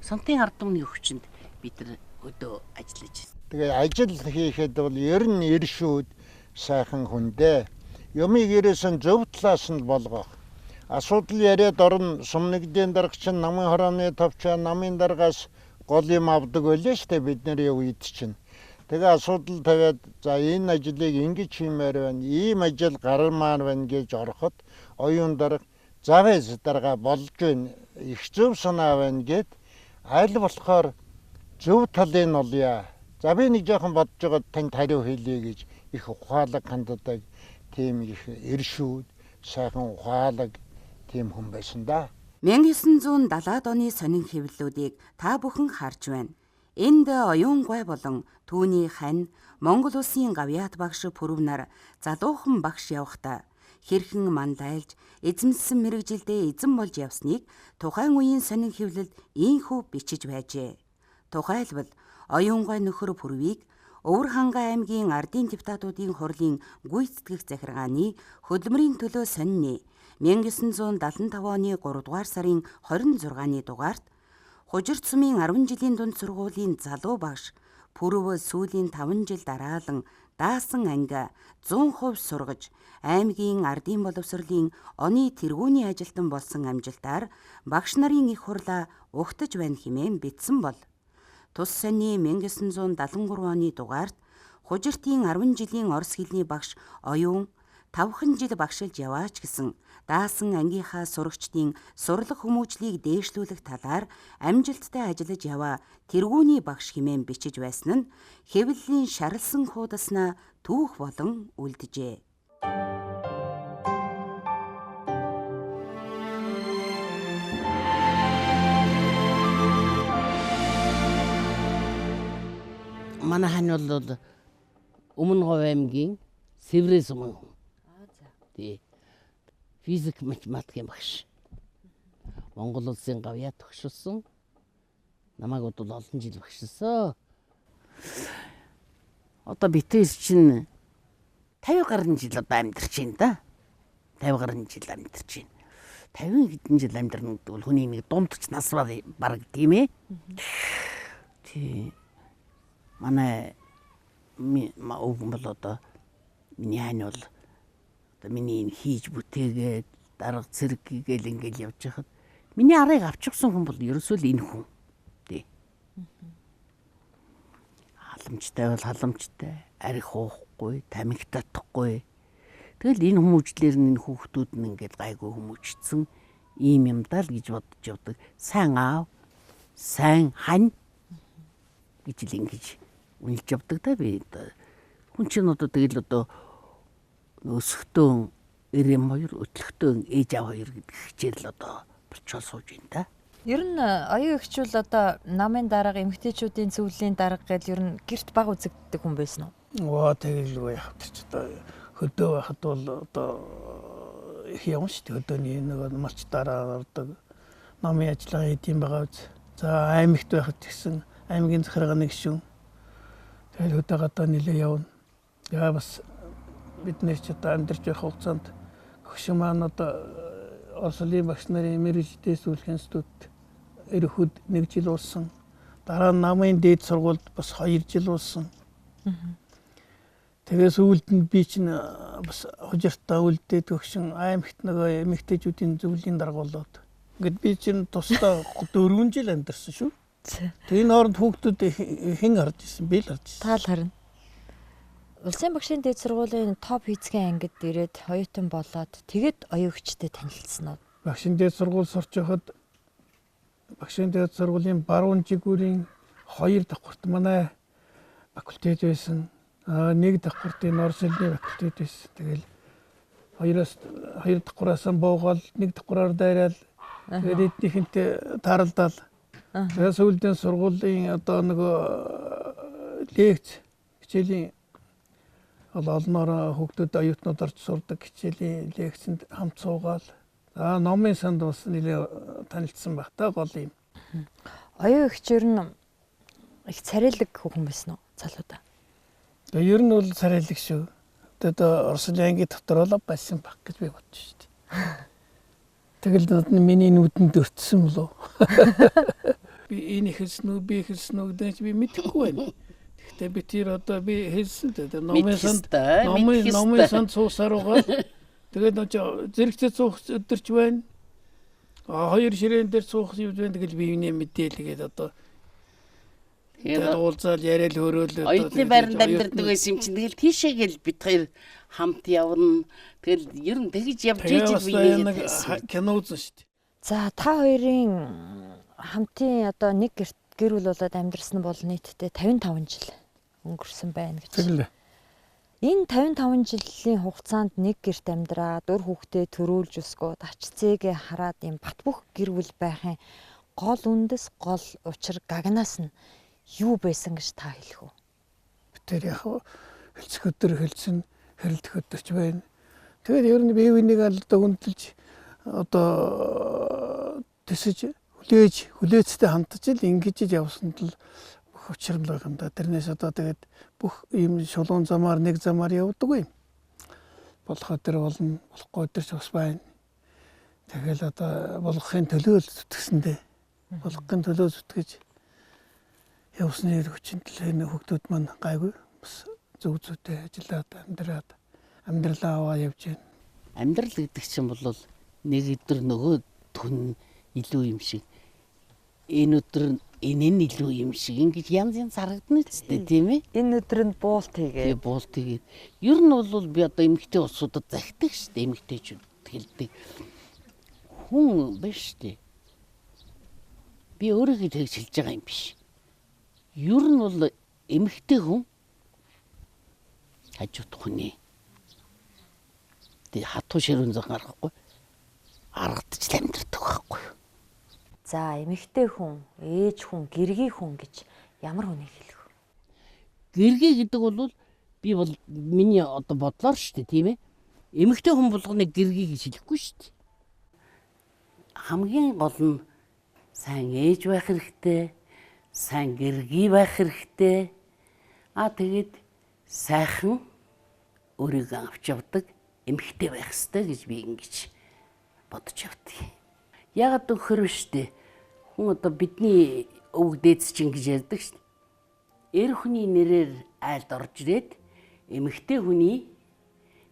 [SPEAKER 2] сантын ард түмний өвчнөд бид нар өдөө ажиллаж байна.
[SPEAKER 5] Тэгээ ажил хийхэд бол ер нь иршүүд сайхан хүндээ. Юмыг ирээсэн зөв талаас нь болгох. Асуудал яриад орно сумны эдийн даргач нь намын хорооны товчоо намын даргаас гол юм авдаг байлээ шүү дээ бид нарын үед чинь. Тэгээ асуудал тавиад за энэ ажлыг ингэж хиймээр байна. Ийм ажил гармаар байна гэж ороход оюун дарга завэс дарга болж байна. Их зөв санаа байна гэд аль болохоор зөв талын олъё. За би нэг жоохон бодож байгаа танд хариу хэлье гэж их ухаалаг ханддаг тийм их иршүүд сайхан ухаалаг тийм хүн байсан да.
[SPEAKER 9] 1970-ад оны сонин хэвлэлүүдийг та бүхэн харж байна. Энд оюун гой болон түүний хань Монгол улсын гавьяат багш Пүрвнар залуухан багш явахдаа хэрхэн мандайлж эзэмссэн мэрэгжилдээ эзэн болж явсныг тухайн үеийн сонин хэвлэлд ийхүү бичиж байжээ. Тухайлбал оюун гой нөхөр Пүрвийг Өвөр хангаан аймгийн ардын депутатуудын хурлын гүйцэтгэх захиргааны хөдөлмөрийн төлөө сонины 1975 оны 3 дугаар сарын 26-ны дугаарт Хужир цумын 10 жилийн дунд сургуулийн залуу багш Пүрв сүүлийн 5 жил дараалан даасан анги 100% сургаж аймгийн ардын боловсролын оны тэргүүний ажилтан болсон амжилтаар багш нарын их хурлаа угтаж байна хэмээн бичсэн бол тус сонины 1973 оны дугаарт Хужиртын 10 жилийн орос хэлний багш оюун 5 жил багшилж яваач гэсэн даасан ангийнхаа сурагчдын сурлаг хүмүүжлийг дээшлүүлэх талаар амжилттай ажиллаж яваа тэргүүний багш хэмээн бичиж байсан нь хэвлэлийн шаралсан хуудаснаа түүх болон үлджээ.
[SPEAKER 2] Манай хань бол Өмнө Говь аймгийн Сэврээ сумын хүн. Тий. Физик математикийн багш. Монгол улсын гавьяат тогшилсон. Намайг бол олон жил багшилсан. Одоо битээс чинь 50 гаруй жил одоо амьдарч байна да. 50 гаруй жил амьдарч байна. 50 хэдэн жил амьдрна гэдэг бол хүний нэг дундч нас баг тийм ээ. Тий. Манай өвг бол одоо миний хань бол одоо миний хийж бүтээгээд дарга цэрэг гээл ингээл явж хахад миний арыг авчихсан хүн бол ерөөсөө л энэ хүн тий. Халамжтай бол халамжтай, арх уухгүй, тамхи татахгүй, Тэгэл энэ хүмүүжлэр нь хүүхдүүд нь ингээд гайгүй хүмүүжсэн ийм юм даа л гэж бодож явдаг. Сайн аав, сайн хань гэж л ингэж үнэлж явдаг та би. Хүн чинь одоо тэгэл одоо өсөхтөн 92 өтлөхтөн ээж аав хоёр гэдэг хичээл одоо болчоо сууж байна та.
[SPEAKER 3] Ер нь оюун эгчүүл одоо намын дарга эмэгтэйчүүдийн зөвлөлийн дарга гэж ер нь гэрт баг үзэгддэг хүн байсан уу?
[SPEAKER 8] Оо тэгэлгүй явдаг ч одоо хөдөө байхад бол одоо их явна шүү дээ. Хөдөөний нэг малч дараа ордог. Намын ажиллагаа хийдэм байгаа үз. За аймагт байхад гэсэн аймгийн захиргааны гишүүн. Тэгэл хөдөө гадаа нилээ явна. Яа бас бид нэр ч одоо амьдарч байх хугацаанд хөшөө маань одоо Орслын багш нарын мэргэжлийн сүүлх институт ерөхөд 1 жил болсон. Дараа нь намын дээд сургуульд бас 2 жил болсон. Тэгээс үүлд нь би чинь бас хужиртаа үлдээд өгшин аймагт нөгөө эмэгтэйчүүдийн зөвлөлийн дарга болоод. Ингээд би чинь тусдаа 4 жил амьдарсан шүү. Тэгээ энэ хооронд хүүхдүүд хэн харж ирсэн? Би л харж ирсэн.
[SPEAKER 3] Таал харна. Улсын багшийн дээд сургуулийн топ физикийн ангид ирээд оюутан болоод тэгэд оюун эгчтэй танилцсан уу?
[SPEAKER 8] Багшийн дээд сургууль сурч байхад багшийн дээд сургуулийн баруун жигүүрийн 2 давхурт манай факультет байсан. 1 давхуртын Орслын факультет байсан. Тэгэл 2 давхураас буугаал 1 давхураар дайраал тэгээд эднийхэнтэй тааралдаал. Тэгээд сүүлдээ сургуулийн одоо нөгөө лекц хичээлийн олноор хүүхдүүд оюутнууд орж сурдаг хичээлийн лекцэнд хамт суугаал. За номын санд бас нэлээ танилцсан баг та гол юм.
[SPEAKER 3] Оюун эгч ер нь их царайлаг хүн байсан уу залуудаа?
[SPEAKER 8] Тэгээ ер нь бол царайлаг шүү. Одоо Орсын ангийн дотор бол байсан баг гэж би бодож шүү дээ. Тэгэл миний нүдэнд өртсөн болов. Би энэ хэлсэн үү, би хэлсэн үү гэж би мэдэхгүй байна. Гэхдээ би тэр одоо би хэлсэн дээ. Номын санд суусаар угаал. Тэгээд зэрэгцээ суух өдөрч байна. 2 ширээн дээр суух юм байна. Тэгэл би юуне мэдээлгээд одоо тэгээд уулзаал яриад хөрөөл
[SPEAKER 2] оюутны байранд амьдардаг байсан юм чинь тэгэл тийшээгээл бид хоёр хамт явна. Тэгэл ер нь тэгж явж ижил би
[SPEAKER 8] кино үзэн шүү дээ.
[SPEAKER 3] За та хоёрын хамтын одоо нэг гэр бүл болоод амьдарсан бол нийтдээ 55 жил өнгөрсөн байна гэж.
[SPEAKER 8] Тэгэлээ.
[SPEAKER 3] Энэ 55 жилийн хугацаанд нэг гэрт амьдраад өр хүүхдээ төрүүлж өсгөөд ачцээгээ хараад юм бат бөх гэр бүл байхын гол үндэс гол учир гагнаас нь юу байсан гэж та хэлэх үү?
[SPEAKER 8] Тэр яг хэлцэх өдөр хэлсэн, хэрэлдэх өдөрч байна. Тэгээд ер нь бие биенийг алдаа хүндэлж одоо төсөж хүлээцтэй хамтж л ингэж явсанд л учирлаа юм да. Тэрнээс одоо тэгээд бүх ийм шулуун замаар нэг замаар явдаггүй. Болохоо тэр болно, болохгүй тэр ч бас байна. Тэгэл одоо болгохын төлөө л зүтгэсэндээ. Болгохын төлөө зүтгэж явсны хүчинтэл энэ хүүхдүүд маань гайгүй бас зөв зүйтэй ажиллаад амьдралаа аваа явж байна.
[SPEAKER 2] Амьдрал гэдэг чинь бол нэг өдөр нөгөө түн илүү юм шиг энэ өдөр энэ нь илүү юм шиг ингэж янз харагдана ч тийм ээ.
[SPEAKER 3] Энэ өдрөнд буулт хийгээд.
[SPEAKER 2] Буулт хийгээд. Ер нь бол би одоо эмэгтэй улсуудад захидаг шүү дээ. Эмэгтэйчүүд хэлдэг. Хүн биш дээ. Би өөрийгөө тэгж хэлж байгаа юм биш. Ер нь бол эмэгтэй хүн хажууд хүний. Тэг хатуу ширүүн зах гаргахгүй. Аргадж амьдрдаг байхгүй юу?
[SPEAKER 3] За эмэгтэй хүн, ээж хүн, гэргийн хүн гэж ямар хүнийг хэлэх вэ?
[SPEAKER 2] Гэргий гэдэг бол би бол миний одоо бодлоор шүү дээ, тийм ээ. Эмэгтэй хүн болгоныг гэргий гэж хэлэхгүй шүү дээ. Хамгийн гол нь сайн ээж байх хэрэгтэй, сайн гэргий байх хэрэгтэй. Тэгээд сайхан өөрийгөө авч явдаг эмэгтэй байх хэрэгтэй гэж би ингэж бодож явдаг. Ягаад өгөхөр штэ хүн одоо бидний өвөг дээдс чинь гэж ярьдаг штэ. Эр хүний нэрээр айлд орж ирээд эмэгтэй хүний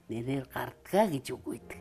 [SPEAKER 2] нэрээр гардгаа гэж үг үйдэг.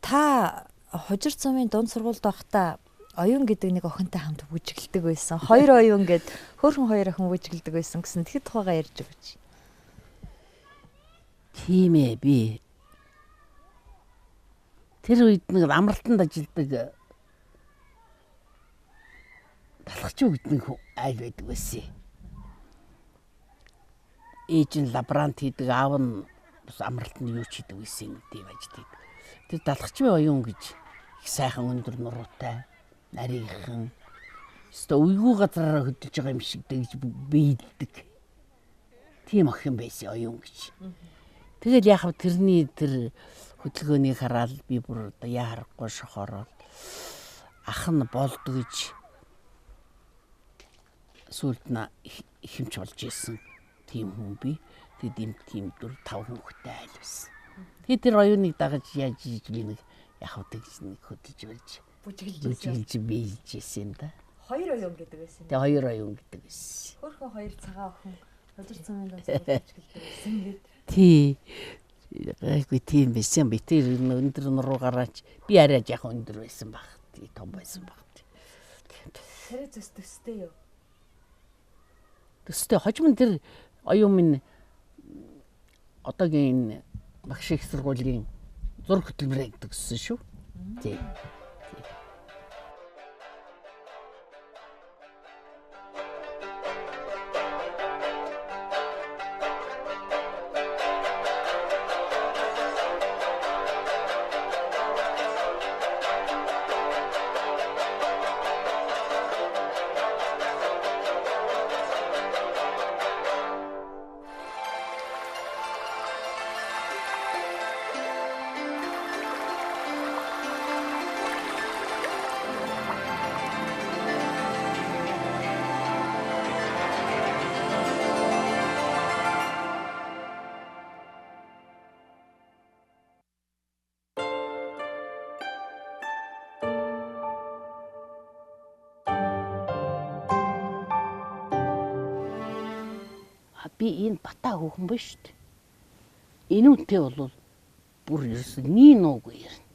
[SPEAKER 3] Та хужир цомын дунд сургуульд байхдаа оюун гэдэг нэг охинтой хамт бүжиглдэг байсан. 2 оюун гэд хөөрхөн 2 охин бүжиглдэг байсан гэсэн тэгэхэд тухайгаа ярьж өгөөч.
[SPEAKER 2] Тийм ээ би. Тэр үед нэг амралтанд ажилладаг талхч гэдэг айл байдаг байсан. Ээж нь лаборант хийдэг, аав нь бас амралтанд юу ч хийдэг байсан тийм ажилладаг. Тэр талхчмын оюун гэж их сайхан өндөр нуруутай, нарийнхан. Өстө уйгуу газараа хөдөж байгаа юм шиг гэж бийлдэг. Тийм охин байсан оюун гэж. Тэгэл яг тэрний тэр хөдөлгөөнийг хараад би бүр одоо яа харахгүй шохороо ах нь болд гэж сүлд нь ихэмч болж исэн тийм хүн би. Тэгэд тийм 4-5 хүүхэдтэй айл байсан. Тэгээд тэр оюуныг дагаж яаж ийж би нэг яг тэгж нэг хөдөлж болж бүжиглж биелж исэн юм да.
[SPEAKER 3] 2 оюун гэдэг байсан.
[SPEAKER 2] Тэгээ 2 оюун гэдэг байсан.
[SPEAKER 3] Хөөрхөн 2 цагаан охин хожир цомын дунд бүжиглдэг байсан гэдэг.
[SPEAKER 2] Тий. Гайгүй тийм байсан. Би тэр өндөр нуруу гараач би арай яг өндөр байсан баг. Тий том байсан баг.
[SPEAKER 3] Тэр төстэй юу?
[SPEAKER 2] Төстэй хожим тэр оюун минь одоогийн багш их сургуулийн зураг хөтөлбөрийг төгссөн шүү. Тий. Би энэ батаа хүүхэн ба шүү дээ. Энэ үнтэй бол бүр ерөөс нин уугүй ярина.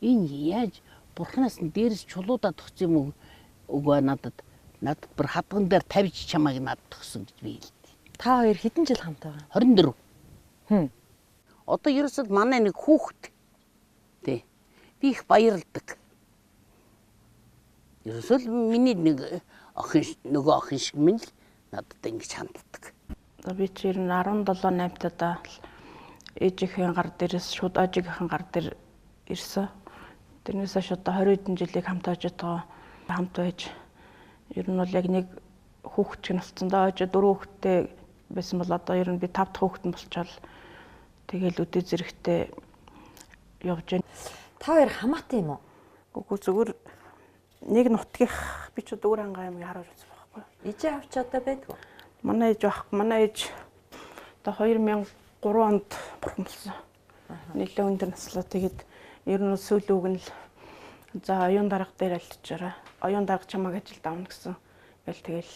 [SPEAKER 2] Энэ яаж бурхнаас нь дээрс чулуудаа төгс юм үгүй надад бүр хадган дээр тавьж чамайг надад төгсөн гэж би хэлдэг.
[SPEAKER 3] Та хоёр хэдэн жил хамт байгаа?
[SPEAKER 2] 24. Одоо ерөөсөд манай нэг хүүхэд. Тий. Би их баярлдаг. Ерөөсөө миний нэг охин нөгөө охин шиг минь л надад ингэж ханддаг.
[SPEAKER 15] Би ч ер нь 17-8 тадаа ээжийнхэн гар дээрээс шууд ажигийнхэн гар дээр ирсэн. Тэрнээс хойш одоо 20 хэдэн жилийг хамт байж байгаа. Хамт байж ер нь бол яг нэг хүүхэд чинь болсон даа. Ээж 4 хүүхэдтэй байсан бол одоо ер нь би 5 дахь хүүхэд нь болчоод тэгэл үдээ зэрэгтэй явж байна.
[SPEAKER 3] Та хоёр хамаатай юм уу?
[SPEAKER 15] Үгүй зүгээр нэг нутгийнх би ч Өвөр Хангай аймгийн харуулж үзсэн байхгүй.
[SPEAKER 3] Ээжээ авч одоо байдгүй.
[SPEAKER 15] Манай ээж байхгүй. Манай ээж одоо 2003 онд бурхан болсон. Нэлээд өндөр наслаа. Тэгээд ер нь сүүл үг нь л за оюун дарга дээр альтчаараа. Оюун дарга чамайг ажилд авна гэсэн. Тэгэл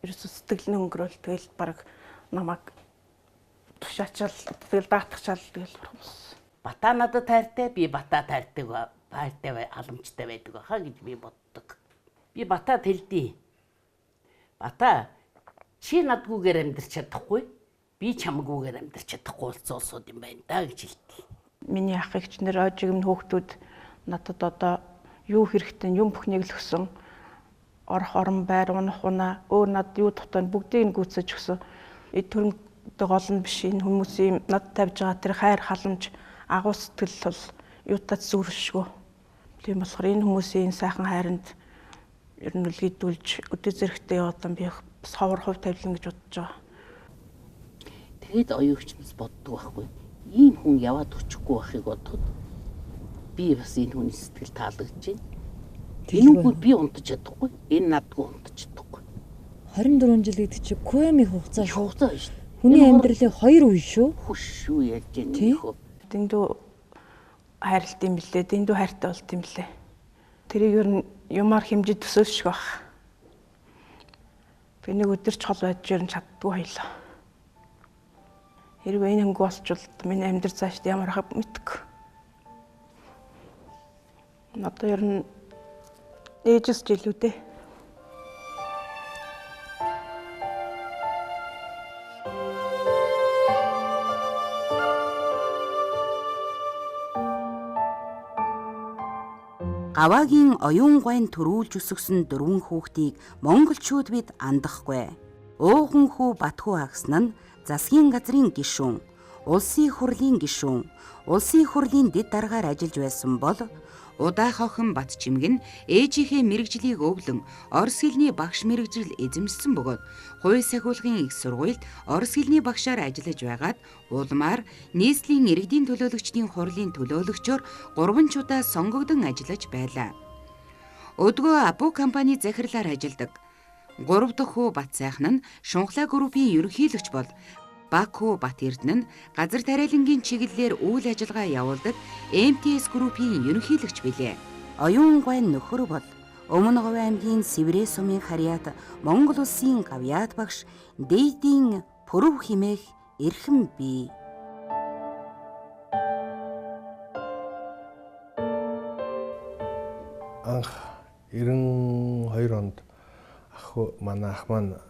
[SPEAKER 15] ерөөсө сэтгэл нь өнгөрөөл тэгэл баг намайг тушаачаал тэгэл даатгачаал тэгэл бурхан болсон.
[SPEAKER 2] Батаа надад тайртай, би батаа тайртай халамжтай байдаг байхаа гэж би боддог. Би батаа тэлдээ. Бата чи надгүйгээр амьдрч чадахгүй, би чамгүйгээр амьдрч чадахгүй улсууд юм байна да гэж хэлдэг.
[SPEAKER 15] Миний ах эгчнэр ожиг минь хүүхдүүд надад одоо юу хэрэгтэй юм бүхнийг л өгсөн. Орох орон байр унах унаа өөр над юу дотор бүгдийг нь гүйцэж өгсөн. Эд төрөмтэй гол нь биш энэ хүмүүсийн над тавьж байгаа тэр хайр халамж агуу сэтгэл бол юутад зүрхшгүй. Тийм болохоор энэ хүмүүсийн сайхан хайранд ер нь үлгийдүүлж өдөө зэрэгтэй яваад би бас ховор хувь тавилан гэж бодож байгаа.
[SPEAKER 2] Тэгэд оюучнаас боддог байхгүй. Ийм хүн яваад өчөхгүй байхыг бодоход би бас энэ хүний сэтгэл таалагдж байна. Энэ хүн би унтаж чадахгүй. Энэ надгүй унтаж чадахгүй.
[SPEAKER 3] 24 жил гэдэг чи КМ-ийн хугацаа шүү.
[SPEAKER 2] Хугацаа шүү.
[SPEAKER 3] Хүний амьдралын 2 үе шүү.
[SPEAKER 2] Хүш шүү яаж яах вэ?
[SPEAKER 15] Дэндүү хайрлт юм блэ. Дэндүү хайртай болт юм блэ. Тэрийг ер нь юмар хэмжиж төсөөлшг байх. Би нэг өдөр ч хол байж ер нь чаддгүй хоёлоо. Хэрвээ энэ хөнгө болчвол миний амьдрал цаашд ямар хав мэдгүй. Одоо ер нь ээжээс ч илүү дээ.
[SPEAKER 9] Гаваагийн оюун гуайн төрүүлж өсгсөн 4 хүүхдийг монголчууд бид андахгүй. Ууган хүү Батхүү агсан нь засгийн газрын гишүүн, улсын хурлын гишүүн, улсын хурлын дэд даргаар ажиллаж байсан бол Удаах охин Батчимэг нь ээжийнхээ мэрэгжлийг өвлөн орос хэлний багш мэрэгжил эзэмшсэн бөгөөд хувийн сахиулгын их сургуульд орос хэлний багшаар ажиллаж байгаад улмаар нийслэлийн иргэдийн төлөөлөгчдийн хурлын төлөөлөгчөөр 3 удаа сонгогдсон ажиллаж байлаа. Өдгөө Апу компани захирлаар ажилладаг 3 дахь хүү Бат сайхан нь Шунхлаа группийн ерөнхийлөгч бол Баку Бат Эрдэнэ нь газар тариалангийн чиглэлээр үйл ажиллагаа явуулдаг МТС группийн ерөнхийлөгч билээ. Оюун гуайн нөхөр бол Өмнө Говь аймгийн Сэврээ сумын харьяат Монгол улсын гавьяат багш Дэйдийн Пүрэв химээх эрхэм бий.
[SPEAKER 6] Анх 92 онд манай ах маань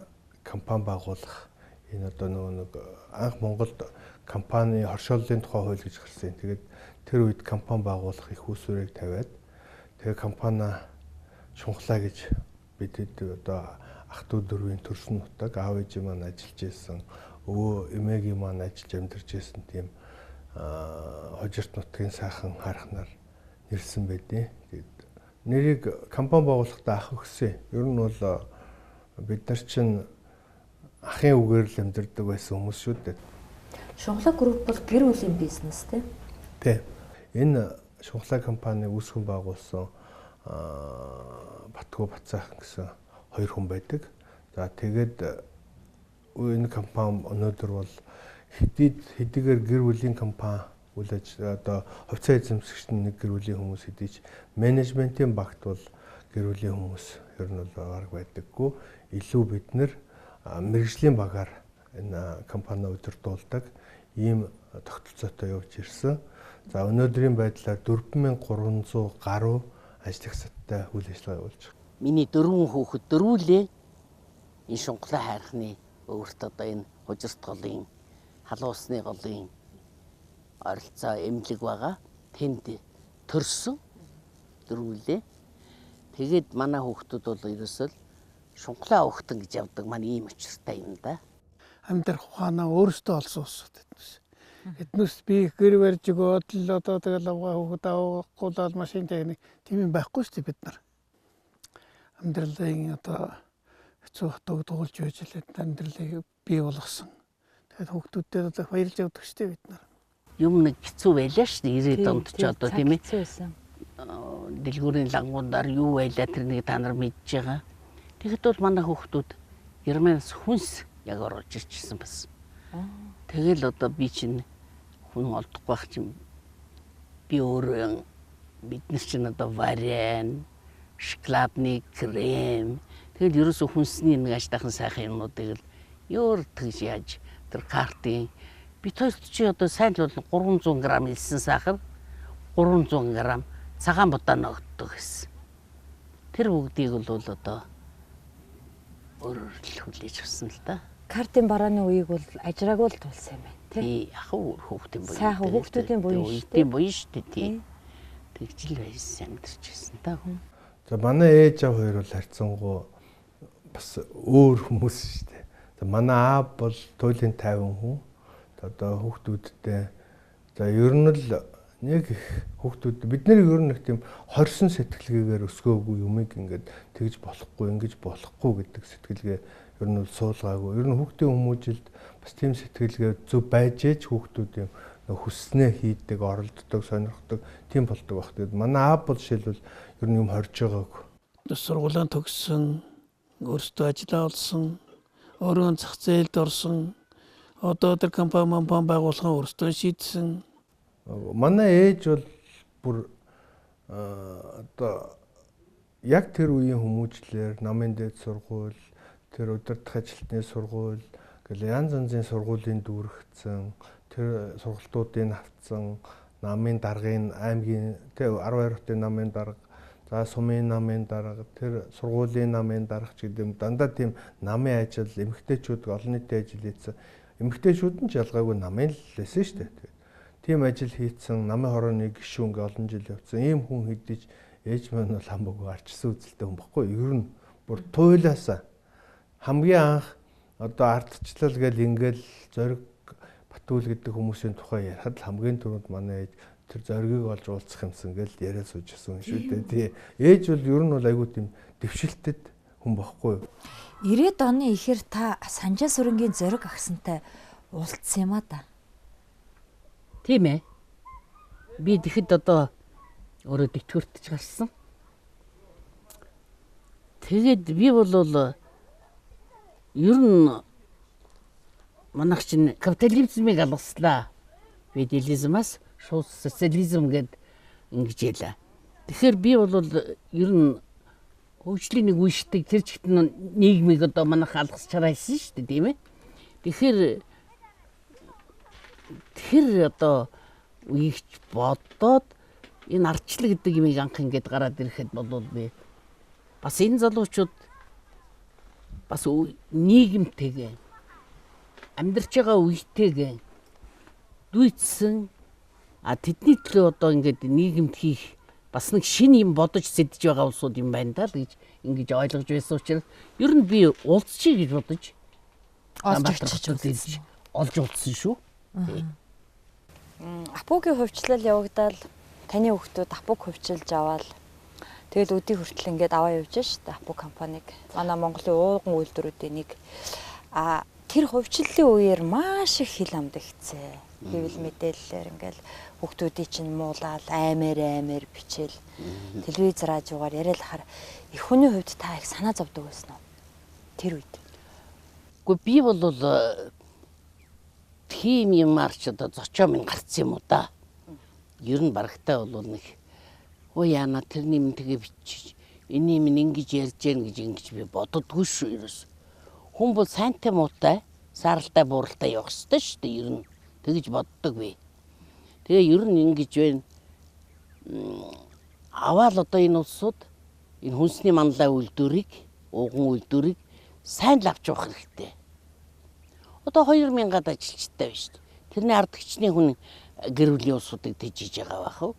[SPEAKER 6] компани байгуулах энэ одоо нэг анх Монголд компани хоршооллын тухай хууль гэж гарсан. Тэгээд тэр үед компани байгуулах их усүрийг тавиад тэгээд компани Шунхлаа гэж бидэд одоо ах トゥ дөрвийн төрсөн нутаг аав ээж маань ажиллаж байсан. Өвөө эмээгийн маань ажиллаж амьдарч байсан тийм хожирт нутгийн сайхан харахнаар нэрсэн байдیں۔ Тэгээд нэрийг компани байгуулахдаа ах өгсөн. Ер нь бол бид нар чинь ахын үгээр л амьдардаг байсан хүмүүс шүү дээ.
[SPEAKER 3] Шунхлаа групп бол гэр бүлийн бизнес тийм.
[SPEAKER 6] Тий. Энэ Шунхлаа компани үүсгэн байгуулсан Батхүү Бацаахан гэсэн 2 хүн байдаг. За тэгээд энэ компани өнөөдөр бол хэдийгээр гэр бүлийн компани үйл ажиллагаа одоо хувьцаа эзэмшигч нэг гэр бүлийн хүмүүс хэдий ч менежментийн багт бол гэр бүлийн хүмүүс ер нь бол баг байдаггүй. Илүү бид нэр мэрэгжлийн багаар энэ компани удирдуулдаг ийм тогтолцоотой явж ирсэн. За өнөөдрийн байдлаар 4300 гаруй ажлагчтай үйл ажиллагаа явуулж байна.
[SPEAKER 2] Миний 4 хүүхэд дөрвөлээ энэ Шунхлаа хайрхны өөрт одоо энэ хужирт голын халуусны голын оролцоо эмнэлэг байгаа. Тэнд төрсөн дөрвөлээ. Тэгээд манай хүүхдүүд бол ерөөсөө Шунхлаа өгтөн гэж явдаг маань ийм учиртай юм да.
[SPEAKER 8] Амьдрах ухаанаа өөрөөсөө олсон усуд эднээс. Эднээс би гэр барьж өгөөд л одоо тэгэл авгаа хүүхэд авахгүй машин техник тийм юм байхгүй шүү дээ бид нар. Амьдралын одоо хэцүү хотог дуулж байж л амьдралыг бий болгосон. Тэгээд хүүхдүүдэд одоо баярлж явдаг шүү дээ бид нар.
[SPEAKER 2] Юм нэг хэцүү байлаа шүү дээ 90-ад онд ч одоо тийм ээ. Дэлгүүрийн лангуудаар юу байлаа тэрнийг та нар мэдж байгаа. Тэгэхэд бол манай хүүхдүүд Германаас хүнс яг орж ирчихсэн бас. Тэгэл одоо би чинь хүн олдохгүй байх чинь би өөрөө бид нар чинь одоо варен, шоколадны крем тэгэл ерөөсө хүнсний нэг ажтайхан сайхан юмнуудыг л ёор тэгж яаж тэр картын бид хоёрт чи одоо сайн л бол 300 г илсэн сахар 300 г цагаан будаа ногддог гэсэн. Тэр бүгдийг бол одоо өөрөөр л хүлээж авсан л да.
[SPEAKER 3] Картын барааны үеийг бол ажраагүй л тулсан юм байна
[SPEAKER 2] тий. Яг хүүхдийн буян.
[SPEAKER 3] Сайхан хүүхдүүдийн буян шүү
[SPEAKER 2] дээ. Буян шүү дээ тий. Тэгжил байсан амьдарч байсан та хүн.
[SPEAKER 6] За манай ээж аав хоёр бол харьцангуй бас өөр хүмүүс шүү дээ. За манай аав бол туйлын 50 хүн. Одоо хүүхдүүдтэй за ер нь л нэг их хүүхдүүд бид нар ер нь нэг тийм хорсон сэтгэлгээгээр өсгөөгүй юмыг ингээд тэгж болохгүй ингэж болохгүй гэдэг сэтгэлгээ ер нь суулгаагүй. Ер нь хүүхдийн хүмүүжилд бас тийм сэтгэлгээ зөв байж ээж хүүхдүүд юм хүснээ хийдэг, оролддог, сонирхдог тийм болдог байх. Тэгээд манай аав бол жишээлбэл ер нь юм хорж байгаагүй.
[SPEAKER 8] Сургуулийн төгссөн, өөрсдөө ажиллаа олсон, өөрөө зах зээлд орсон, одоо тэр компани байгуулахын өөрсдөө шийдсэн.
[SPEAKER 6] Манай ээж бол бүр одоо яг тэр үеийн хүмүүжлэр намын дээд сургууль, тэр удирдах ажилтны сургууль гэл янз янзын сургуулийн дүүрэгцэн, тэр сургалтуудыг авцсан, намын даргын аймгийн тэ 12 хотын намын дарга, за сумын намын дарга, тэр сургуулийн намын дарга ч гэдэг юм дандаа тийм намын ажил, эмэгтэйчүүд олон нийтийн ажил хийсэн. Эмэгтэйчүүд нь ч ялгаагүй намын л лээсэн шүү дээ. Тийм ажил хийцэн, намын хорооны гишүүн ингээ олон жил явцсан. Ийм хүн хэдиж ээж маань бол хамаагүй арчсан үзэлтэй хүн баггүй. Ер нь бүр туйлаасаа хамгийн анх одоо ардчлал гэл ингээл зориг Батүл гэдэг хүмүүсийн тухай ярихад л хамгийн түрүүнд манай ээж тэр зоригийг олж уулзах юмсан гэл яриа суужсэн шүү дээ. Тий. Ээж бол ер нь бол айгүй тийм дэвшилтэд хүн баггүй.
[SPEAKER 3] 90-ад оны ихэр та Санжаа Сүрэнгийн зориг агсантай уулзсан юм а да.
[SPEAKER 2] Тийм ээ. Би тэгэхэд одоо өөрөө тэтгэвртж гарсан. Тэгээд би бол ер нь манайх чинь капитализмыг алгаслаа. Федерализмаас шууд социализм гэд ингэж ялаа. Тэгэхээр би бол ер нь хөгжлийн нэг үештэг тэр чигтэн нийгмийг одоо манайх алгасч харайсан шүү дээ, тийм ээ. Тэгэхээр одоо үеигч бодоод энэ ардчлал гэдэг юмыг анх ингэж гараад ирэхэд бол би бас энэ залуучууд бас нийгэмтэйгээ амьдарч байгаа үетэйгээ дүйцсэн тэдний төлөө одоо ингээд нийгэмд хийх бас нэг шин юм бодож сэдэж байгаа улсууд юм байна даа л гэж ингэж ойлгож байсан учраас ер нь би уулзчих гэж бодож олж уулзсан шүү.
[SPEAKER 3] Апугийн хувьчлал явагдаад таны хүүхдүүд апуг хувьчилж аваад тэгэл өдий хүртэл ингээд аваа явж штэ апуг компаниг. Манай Монголын ууган үйлдвэрүүдийн нэг тэр хувьчлалын үеэр маш их хил амд ихцээ. Хэвлэл мэдээллээр ингээл хүүхдүүдийн чинь муулаад аймаар бичээл телевиз радиогаар яриалахаар их хүний хувьд та их санаа зовдөг байсан уу? Тэр үед.
[SPEAKER 2] Гэхдээ би бол тийм юмарч одоо зочоо минь гарцсан юм уу да. Ер нь барагтай бол нэг яана тэрний минь тэгээ бичиж энийг минь ингэж ярьж гэн гэж би боддоггүй шүү ерөөс. Хүн бол сайнтай муутай, сааралтай бууралтай явах ёстой шүү дээ ер нь. Тэгж боддог би. Тэгээ ер нь ингэж байна. Аваал одоо энэ улсууд энэ хүнсний манлай үйлдвэрийг, ууган үйлдвэрийг сайн л авч явах хэрэгтэй. Одоо 2000-аад ажилчтай байна шүү дээ. Тэрний ардагчны хүн гэр бүлийн улсуудыг тэжиж байгаа байх уу?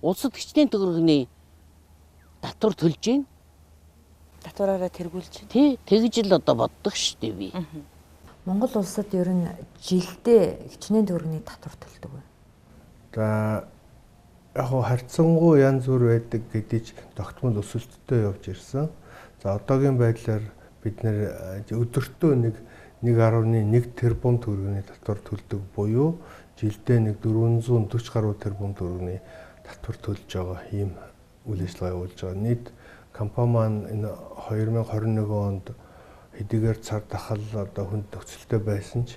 [SPEAKER 2] Улсад хичнээн төгрөгний татвар төлж гин.
[SPEAKER 3] Татвараараа тэргүүлж.
[SPEAKER 2] Тий, тэгж л одоо боддог шүү дээ би.
[SPEAKER 3] Монгол улсад ер нь жилдээ хичнээн төгрөгийн татвар төлдөг байна.
[SPEAKER 6] За яг харьцангуй янз бүр байдаг гэдгийг тогтмол өсөлттэй явж ирсэн. За одоогийн байдлаар бид нэр өдөртөө 1.1 тэрбум төгрөгийн татвар төлдөг буюу жилдээ 440 гаруй тэрбум төгрөгийн татвар төлж байгаа ийм үйл ажиллагаа явуулж байгаа. Нийт компани маань энэ 2021 онд хэдийгээр цар тахал одоо хүнд нөхцөлтэй байсан ч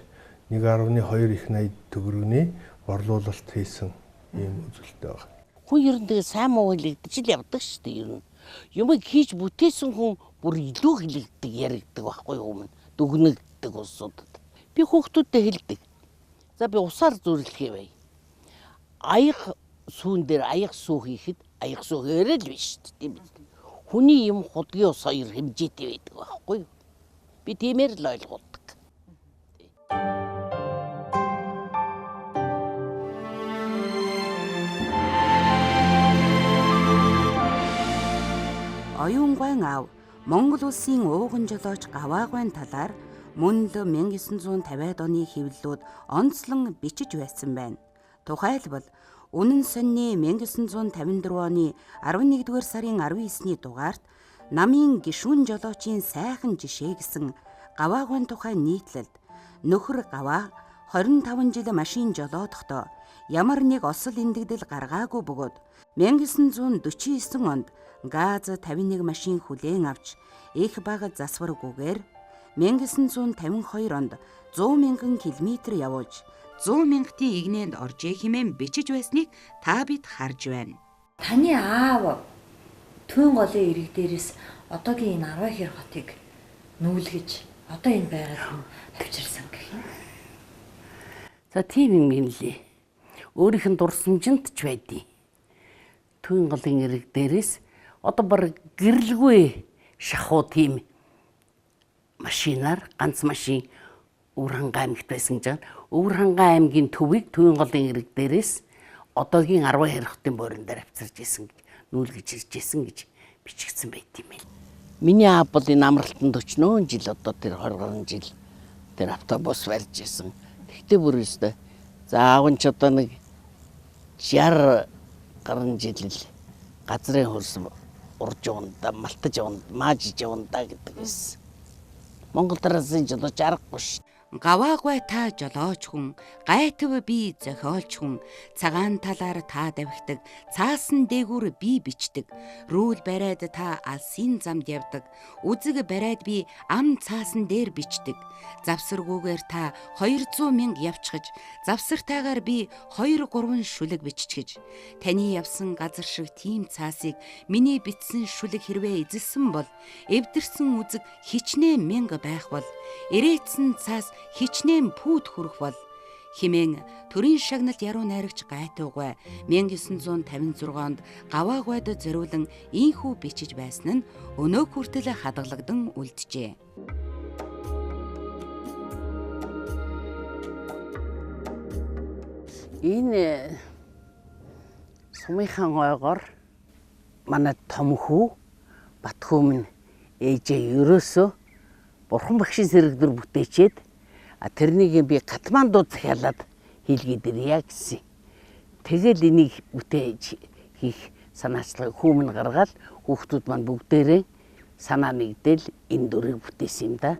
[SPEAKER 6] 1.2 их 80 төгрөгийн борлуулалт хийсэн ийм үзүүлэлттэй байна.
[SPEAKER 2] Хүн ер нь тэгээ сайн муу хэлэгдэж л явдаг шүү дээ ер нь. Юмыг хийж бүтээсэн хүн бүр илүү хэлэгдэг яригдаг байхгүй юм. Дүгнэгдэг улсуудад. Би хүүхдүүдтэй хэлдэг. За би усаар зүрлэхээ бай. Аяг сүүн дээр аяг сүү хийхэд аяг сүү хийрэл биш тийм биз. Хүний юм худгийн ус хоёр хэмжээтэй байдаг байхгүй юу? Би тиймэр л ойлгуулдаг.
[SPEAKER 9] Оюунгайн аав Монгол улсын ууган жолооч Гаваагвайн талаар мөн л 1950-ад оны хэвлэлүүд онцлон бичиж байсан байна. Тухайлбал Үнэн сонины 1954 оны 11-р сарын 19-ний дугаарт намын гишүүн жолоочийн сайхан жишээ гэсэн Гаваагвайн тухай нийтлэлд нөхөр Гаваа 25 жил машин жолоодохдоо ямар нэг осол эндэгдэл гаргаагүй бөгөөд 1949 онд ГАЗ 51 машин хүлээн авч их бага засваргүйгээр 1952 онд 100 мянган километр явуулж 100 мянгатын игнэнд оржээ хэмээн бичиж байсныг та бид харж байна.
[SPEAKER 3] Таны аав Түйн голын ирэг дээрээс одоогийн энэ 10 хэр хотыг нүүлгэж одоо энэ байгаад авчирсан гэх юм.
[SPEAKER 2] За тийм юм гинлээ. өөрийнх нь дурсамжинд ч байдیں۔ Төвийн голын ирэг дээрээс одоо баг гэрэлгүй шахуу тийм машинаар ганц машин Өвөрхангай аймагт байсан гэж байна. Өвөрхангай аймгийн төвийг Төвийн голын ирэг дээрээс одоогийн 12 хотын бойрон дээр авчирж исэн гэж нүүлгэж ирж исэн гэж бичигдсэн байт юм байна. Миний аав бол энэ амралтанд 40 жил одоо тэр 20 гаруй жил тэр автобус барьж исэн. Тэгтээ бүр өстой. За аав нь ч одоо нэг 60 гаруй жил газрын хөрс урж яванда, малтаж яванда, маажиж яванда гэдэг байсан. Монгол тарасын ч одоо жаргагүй ш.
[SPEAKER 9] Гаваагай та жолооч хүн, гайтв би зохиолч хүн, цагаан талаар та давхидаг, цаасан дээгүүр би бичдэг, рүүл бариад та алсын замд явдаг, үзэг бариад би ам цаасан дээр бичдэг, завсаргүйгээр та 200 мянга явчихж, завсартайгаар би 2-3 шүлэг биччихэж, таны явсан газар шиг тийм цаасыг миний бичсэн шүлэг хэрвээ эзэлсэн бол, эвдэрсэн үзэг хичнээн мянга байх бол, ирээдсэн цаас хичнээн пүүд хүрэх бол химэн төрийн шагналт яруу найрагч Гайтвгай 1956 онд Гаваагайд зориулан ийхүү бичиж байсан нь өнөө хүртэл хадгалагдан үлджээ.
[SPEAKER 2] Энэ сумынхан ойгоор манай том хүү Батхүү минь ээжээ ерөөсөө Бурхан багшийн сэрэгдэр бүтээчээд тэрнийг би Катмандууд захиалаад хийлгээд ирье гэсэн. Тэгэл энийг бүтээж хийх санаачлагыг хүүмэн гаргаад хүүхдүүд маань бүгдээрээ санаа нэгдэл энэ дүрийг бүтээсэн юм да.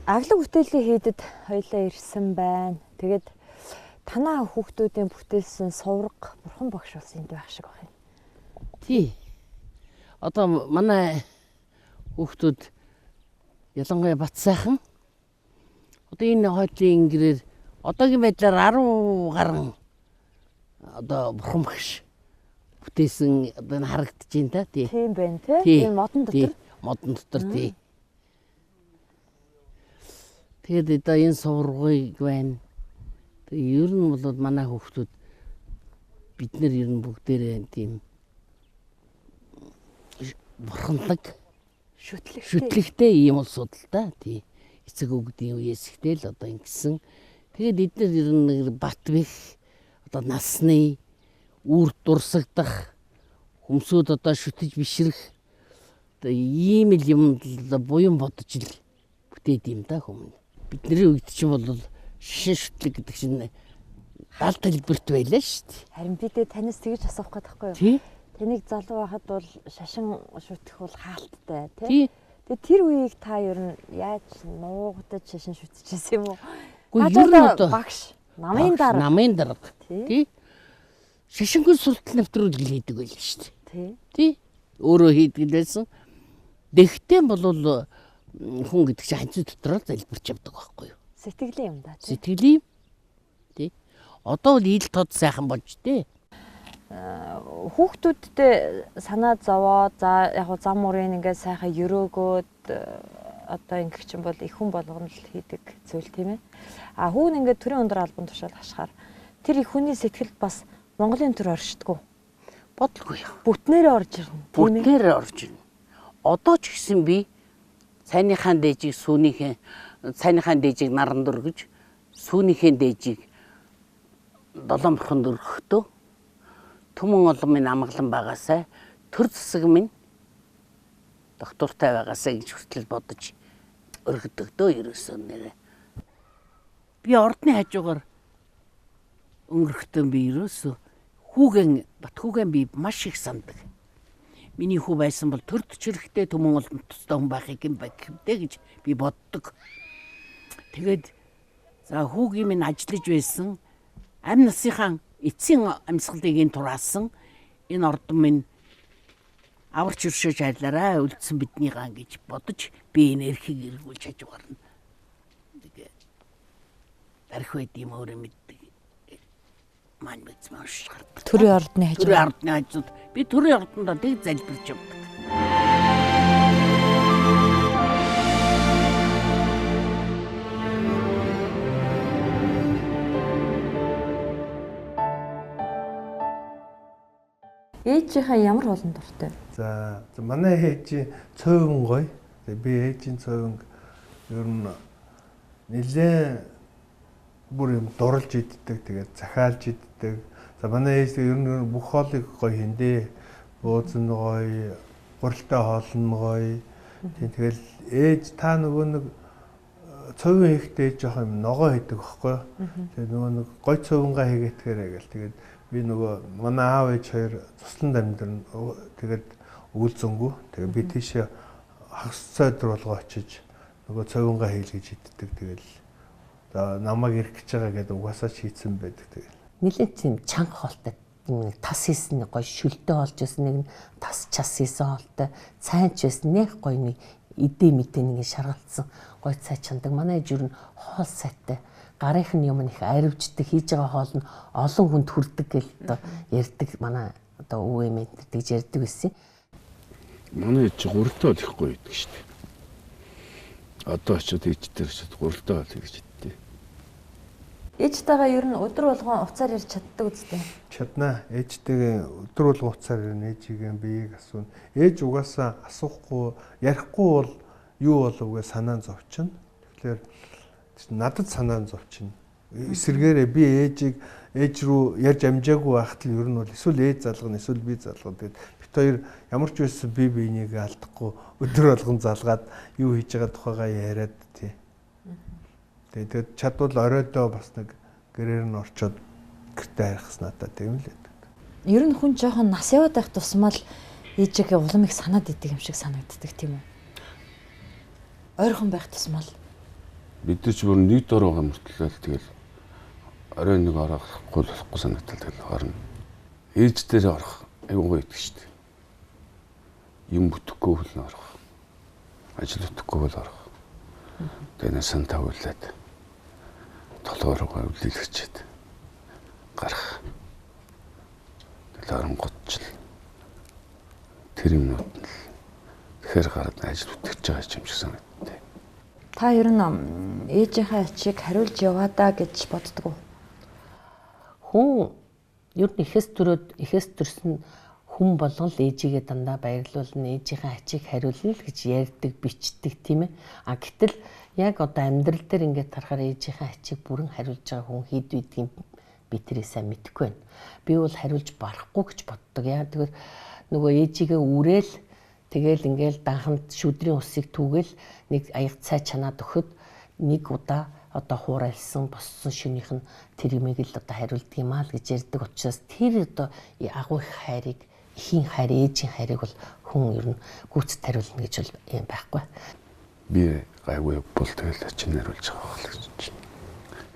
[SPEAKER 3] Аглаг бүтээлийн хийдэд хоёлаа ирсэн байна. Тэгээд танаа хүүхдүүдийн бүтээсэн сувраг Бурхан багш болсон юм байх шиг байна.
[SPEAKER 2] Тий. Одоо манай хүүхдүүд ялангуяа бат сайхан. Одоо энэ хойдлын ингэрээр одоогийн байдлаар 10 гаруй одоо Бурхан багш бүтээсэн одоо харагдаж байна та тий.
[SPEAKER 3] Тийм байна тий. Энэ модон дотор.
[SPEAKER 2] Модон дотор тий. Тэгээд одоо энэ суврагыг байна. Тэгээд ер нь бол манай хүүхдүүд бид нар ер нь бүгдээрээ тийм бурханлаг шүтлэгтэй юм судалтай тий. Эцэг өгдийн үеэс ихтэй л одоо ингэсэн. Тэгээд эдгээр ер нь бат бэх одоо насны үр дурсагдах хүмсүүд одоо шүтэж бишрэх одоо ийм л юм буян бодож л бүтээд юм да хүмүүс. Бидний үед чинь бол шишин шүтлэг гэдэг чинь гал талбарт байлаа шүү дээ.
[SPEAKER 3] Харин би танаас тэгж асуух гээд байхгүй юу?
[SPEAKER 2] Тий.
[SPEAKER 3] Таныг залуу байхад бол шашин шүтэх бол хаалттай тий. Тэгээ тэр үеийг та ер нь яаж нуугдаж шашин шүтчихсэн юм уу?
[SPEAKER 2] Ер нь одоо
[SPEAKER 3] багш намын дарга.
[SPEAKER 2] Намын дарга. Тий. Шашингүй суртал навтруулал хийдэг байлаа шүү дээ. Тий. Өөрөө хийдэг байсан. Дэгтэн бол хүн гэдэг чинь ханцуу дотроо залбирч явдаг байхгүй юу?
[SPEAKER 3] Сэтгэлийн юм да.
[SPEAKER 2] Сэтгэлийн. Тий. Одоо бол ил тод сайхан болж тий.
[SPEAKER 3] Хүүхдүүдтэй санаа зовоод за яг гоо зам мөрийн ингээд сайхан өрөөгөөд одоо ингэх чинь бол их хүн болгоно л хийдэг зүйл тийм ээ. А хүүн ингээд төрийн өндөр албан тушаал хашахаар тэр их хүний сэтгэлд бас Монголын төр оршдгоо.
[SPEAKER 2] Бодлого яа.
[SPEAKER 3] Бүтнээрээ орж ирнэ.
[SPEAKER 2] Бүтнээрээ орж ирнэ. Одоо ч гэсэн би сайныхаа дээжийг сайныхаа дээжийг наран дөргөж сүүнийхээ дээжийг 7 мөрхөнд өргөхдөө түмэн олон минь амгалан байгаасай төр засаг минь доктортай байгаасай гэж хүртэл бодож өргөдөгдөө ерөөсөө нэрээ. Би ордны хажуугаар өнгөрөхдөө би ерөөсөө Батхүүгэн би маш их санддаг. Миний хүү байсан бол төр төчрөхтэй түмэн олон тустай хүн байхыг юм бэ гэж би боддог. Тэгээд за хүүгийн минь ажиллаж байсан амь насынхаа эцсийн амьсгалыг энэ тураасан энэ ордон минь аварч өршөөж айлаараа үлдсэн биднийгаа гэж бодож би энэ эрхийг эргүүлж хажуугаар нь тэгээд дарих байд юм өөрөө мэддэг. маань биз маш гардаг.
[SPEAKER 3] Төрийн ордны хажууд.
[SPEAKER 2] Төрийн ордны хажууд. Би төрийн ордонд тэг залбирч явдаг.
[SPEAKER 3] Ээжийнхээ ямар болон дуртай?
[SPEAKER 6] За манай ээж цөөвөн гоё. Би ээжийн цөөвөн ер нь нэлээ бүр юм дурлж иддэг, тэгээд захиалж иддэг. За манай ээж ер нь бүх хоолыг гоё хиндэ. Бууз нь гоё, гуралтай хоол нь гоё. Тэгэл ээж та нөгөө нэг цөөвөн хийхдээ жоох юм ногоо хийдэг байхгүй. Тэгээд нөгөө нэг гоё цөөвөнгө хийгээтгэхэрэг гэл тэгээд би нөгөө манай аав ээж хоёр тусланд амьдрын тэгээд үүлзэнгүү. Тэгээд би тийшээ хагас цайдар болгоо очиж нөгөө цовингаа хийлгэж иддэг. Тэгэл за намайг ирэх гэж байгаа гэдэг угаасаа шийдсэн байдаг. Тэгэл
[SPEAKER 7] нэлээд тийм чанга хоолтой тас хийсэн гоё шүлтэй олж байсан нэг нь тас час хийсэн хоолтой цайч байсан нэг гоё нэг идэ мэдээ нэг шаргалцсан гоё цай чандаг. Манай ээж юу н хоол сайтай. Гарынх нь юм их аривждаг хийж байгаа хоол нь олон хүнд хүрдэг гэж одоо ярьдаг. Манай одоо өвөө эмээ тэгж ярьдаг байсан.
[SPEAKER 11] Манай ээж гуралтай бол их гоё идэг шүү дээ. Одоо очиод ээжтэй очиод гуралтай бол гэж идтээ.
[SPEAKER 3] Ээжтэйгээ ер нь өдөр болгон уцаар ярьж чаддаг үстэй.
[SPEAKER 6] Чаднаа. Ээжтэйгээ өдөр болгон уцаар ирнэ, ээжигээ биеийг асууна. Ээж угаасаа асуухгүй, ярихгүй бол юу болов гэж санаан зовчихно. Тэгэхээр надад санаан зовчихно. Эсэргээрээ би ээж рүү ярьж амжаагүй байхад л ер нь бол эсвэл ээж залгана, эсвэл би залгана. Тэгээд бит хоёр ямар ч байсан би биенийг алдахгүй өдөр болгон залгаад юу хийж байгаа тухайгаа яриад тий. Тэгээд чадвал оройдоо бас нэг гэрээр нь орчоод гэртээ харихс надад тийм л байдаг.
[SPEAKER 3] Ер нь хүн жоохон нас яваад байх тусмал ээжигээ улам их санаад идэг юм шиг санагддаг тийм үү? Ойрхон байх тусмал
[SPEAKER 11] бид нар ч бүр нийт дор байгаа мөртлөө тэгэл орой нэг орохгүй болохгүй санагдал тэгэл орно. Ээж дээр орох айгүй гоё идэг шүү дээ. Юм бүтэхгүй хөл орох. Ажил бүтэхгүй бол орох. Тэгээ сан тавуулаад толгоороо үлээлгчээд гарах. Тэгэл оронготчл тэр юмнууд нь тэгэхээр гараад ажил бүтгэж байгаа юм шиг санагдав.
[SPEAKER 3] та ер нь ээжийнхээ ачийг хариулж яваа даа гэж боддог уу?
[SPEAKER 7] Хүн ер нь ихээс төрсөн хүн болгон л ээжигээ дандаа баярлуулна, ээжийнхээ ачийг хариулна л гэж ярьдаг, бичдэг тийм ээ. А гэтэл яг одоо амьдрал дээр ингээд харахаар ээжийнхээ ачийг бүрэн хариулж байгаа хүн хэд байдгийг би тэрийг сайн мэдэхгүй байна. Би бол хариулж барахгүй гэж боддог. Яа тэгэхээр нөгөө ээжигээ үрээл тэгэл ингээл данханд шүдрийн усыг түгээл нэг аяг цай чанаад өгөхөд нэг удаа одоо хуурайлсан боссон шөнийх нь тэр имийг л одоо хариулдаг юм аа л гэж ярьдаг учраас тэр одоо агуу их хайрыг ихийн хайр ээжийн хайрыг бол хүн ер нь гүйцэд хариулна гэж бол юм байхгүй.
[SPEAKER 11] Би гайгүй бол тэгэл ачиг хариулж байгаа бол гэж.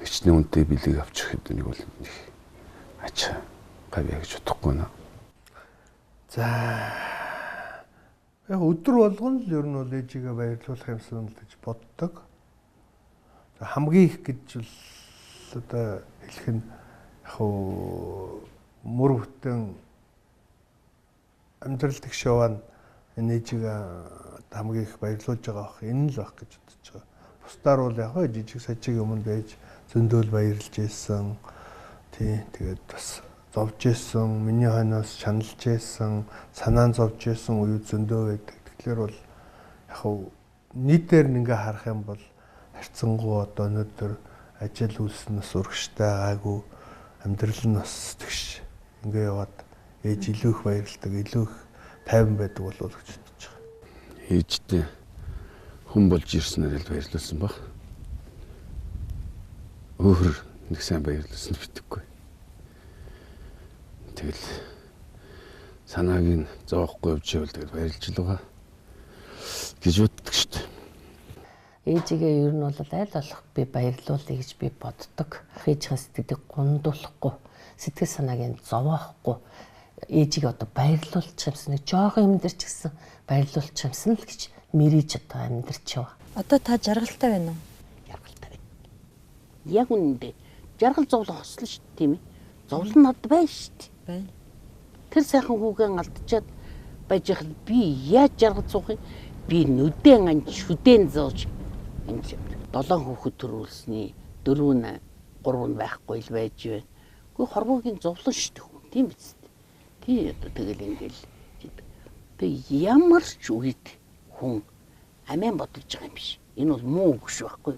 [SPEAKER 11] Хичнээн үнэтэй билег авчих хэд нэг бол ачаа гайваа гэж бодохгүй наа.
[SPEAKER 6] За яг өдөр болгон л ер нь бол ээжигээ баярлуулах юмсан л гэж боддог. Хамгийн их гэж бол одоо хэлэх нь яг мөр бүтэн амьдрал тэгш яваа энэ ээжигээ хамгийн их баярлуулж байгаа бох энэ л байх гэж бодож байгаа. Бусдаар бол яг жижиг сажиг өмнө байж зөндөөл баярлж ийсэн. Тий тэгээд бас зовж ийсэн, миний хойноос шаналж ийсэн, санаан зовж ийсэн үе зөндөө байдаг. Тэгэхээр бол яг нийтээр ингээ харах юм бол харьцангуй одоо өнөөдөр ажил үйлснээс урагштай гайгүй амьдрал нь бас тэгш ингээ яваад ээж илүү их баярлдаг, илүү их тайван байдаг болов уу гэж бодож байгаа.
[SPEAKER 11] Ээжтэй хүн болж ирснээр л баярлуулсан баг. Өөр нэг сайн баярлуулсан битггүй. Тэгэл санааг нь зоохгүй явж байвал тэгэл баярлж л байгаа гэж боддог шүү дээ.
[SPEAKER 7] Ээжигээ ер нь бол аль болох би баярлуулъя гэж би боддог. Ээжийн сэтгэлийг гундуулахгүй, сэтгэл санааг нь зовоохгүй ээжигээ одоо баярлуулчих юмсан нэг жоохон юм дээр ч гэсэн баярлуулчих юмсан л гэж мэрийж одоо амьдрч яваа.
[SPEAKER 3] Одоо та жаргалтай байна уу?
[SPEAKER 2] Жаргалтай байна. Яг үнэндээ жаргал зовлон хослоо шүү дээ тийм ээ. Зовлон над байна шүү дээ.
[SPEAKER 3] Байна.
[SPEAKER 2] Тэр сайхан хүүгээ алдчихад байж хэл би яаж жаргал суух юм? Би нүдэн анж шүдэн зоож анж 7 хүүхэд төрүүлсний 4 нь 3 нь байхгүй л байж байна. Гэхдээ хорвоогийн зовлон шүү дээ. Тийм биз дээ. Тий одоо тэгэл ингээл тэг ямар ч үед хүн амиан бодож байгаа юм биш. Энэ бол муу үг шүү байхгүй.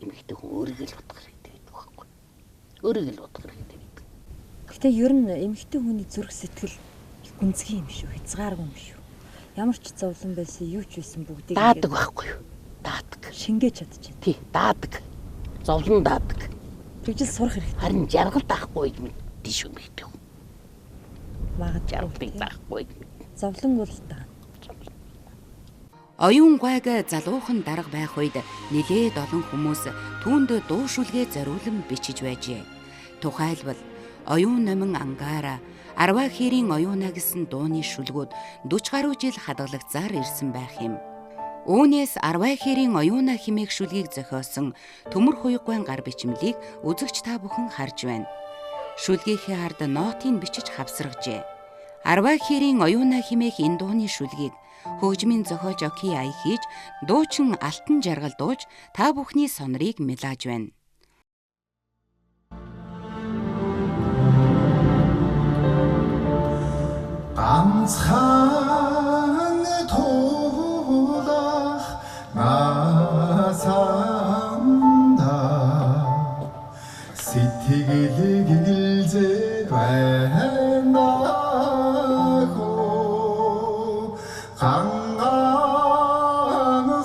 [SPEAKER 2] Эмэгтэй хүн өөрийгөө л бодох хэрэгтэй гэдэг байхгүй. Өөрийгөө л бодох хэрэгтэй гэдэг.
[SPEAKER 3] Гэтэ ер нь эмэгтэй хүний зүрх сэтгэл гүнзгий юм шүү. Хязгааргүй юм шүү. Ямар ч зовлон байсан, юу ч байсан бүгдийг
[SPEAKER 2] даадаг байхгүй юу? Даадаг.
[SPEAKER 3] Шингээж чадчих.
[SPEAKER 2] Тий, даадаг. Зовлон даадаг.
[SPEAKER 3] Тэгжил сурах хэрэгтэй.
[SPEAKER 2] Харин жаргал даахгүй мэдээ шүү эмэгтэй хүн.
[SPEAKER 3] Магад
[SPEAKER 2] жаргалыг даахгүй.
[SPEAKER 3] Зовлон бол даа.
[SPEAKER 9] Оюун гуайг залуухан дарга байх үед нэлээд олон хүмүүс түүнд дуу шүлгээ зориулан бичиж байжээ. Тухайлбал оюун номин ангаараа Арваа хэрийн оюуна гэсэн дууны шүлгүүд 40 гаруй жил хадгалагдсаар ирсэн байх юм. Үүнээс Арваа хэрийн оюуна хэмээх шүлгийг зохиосон Төмөр Хуйгуйн гар бичмлийг үзэгч та бүхэн харж байна. Шүлгийнхээ ард нотыг бичиж хавсаргажээ. Арваа хэрийн оюуна хэмээх энэ дууны шүлгийг хөгжмийн зохиолч Оки ая хийж дуучин Алтан жаргал дууж та бүхний сонорыг мэлааж байна.
[SPEAKER 16] ганцхан тулах насанда сэтгэл гэлзээ байна хөө ганган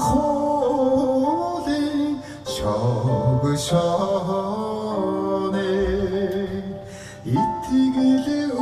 [SPEAKER 16] хуулийн шог шооны итгэл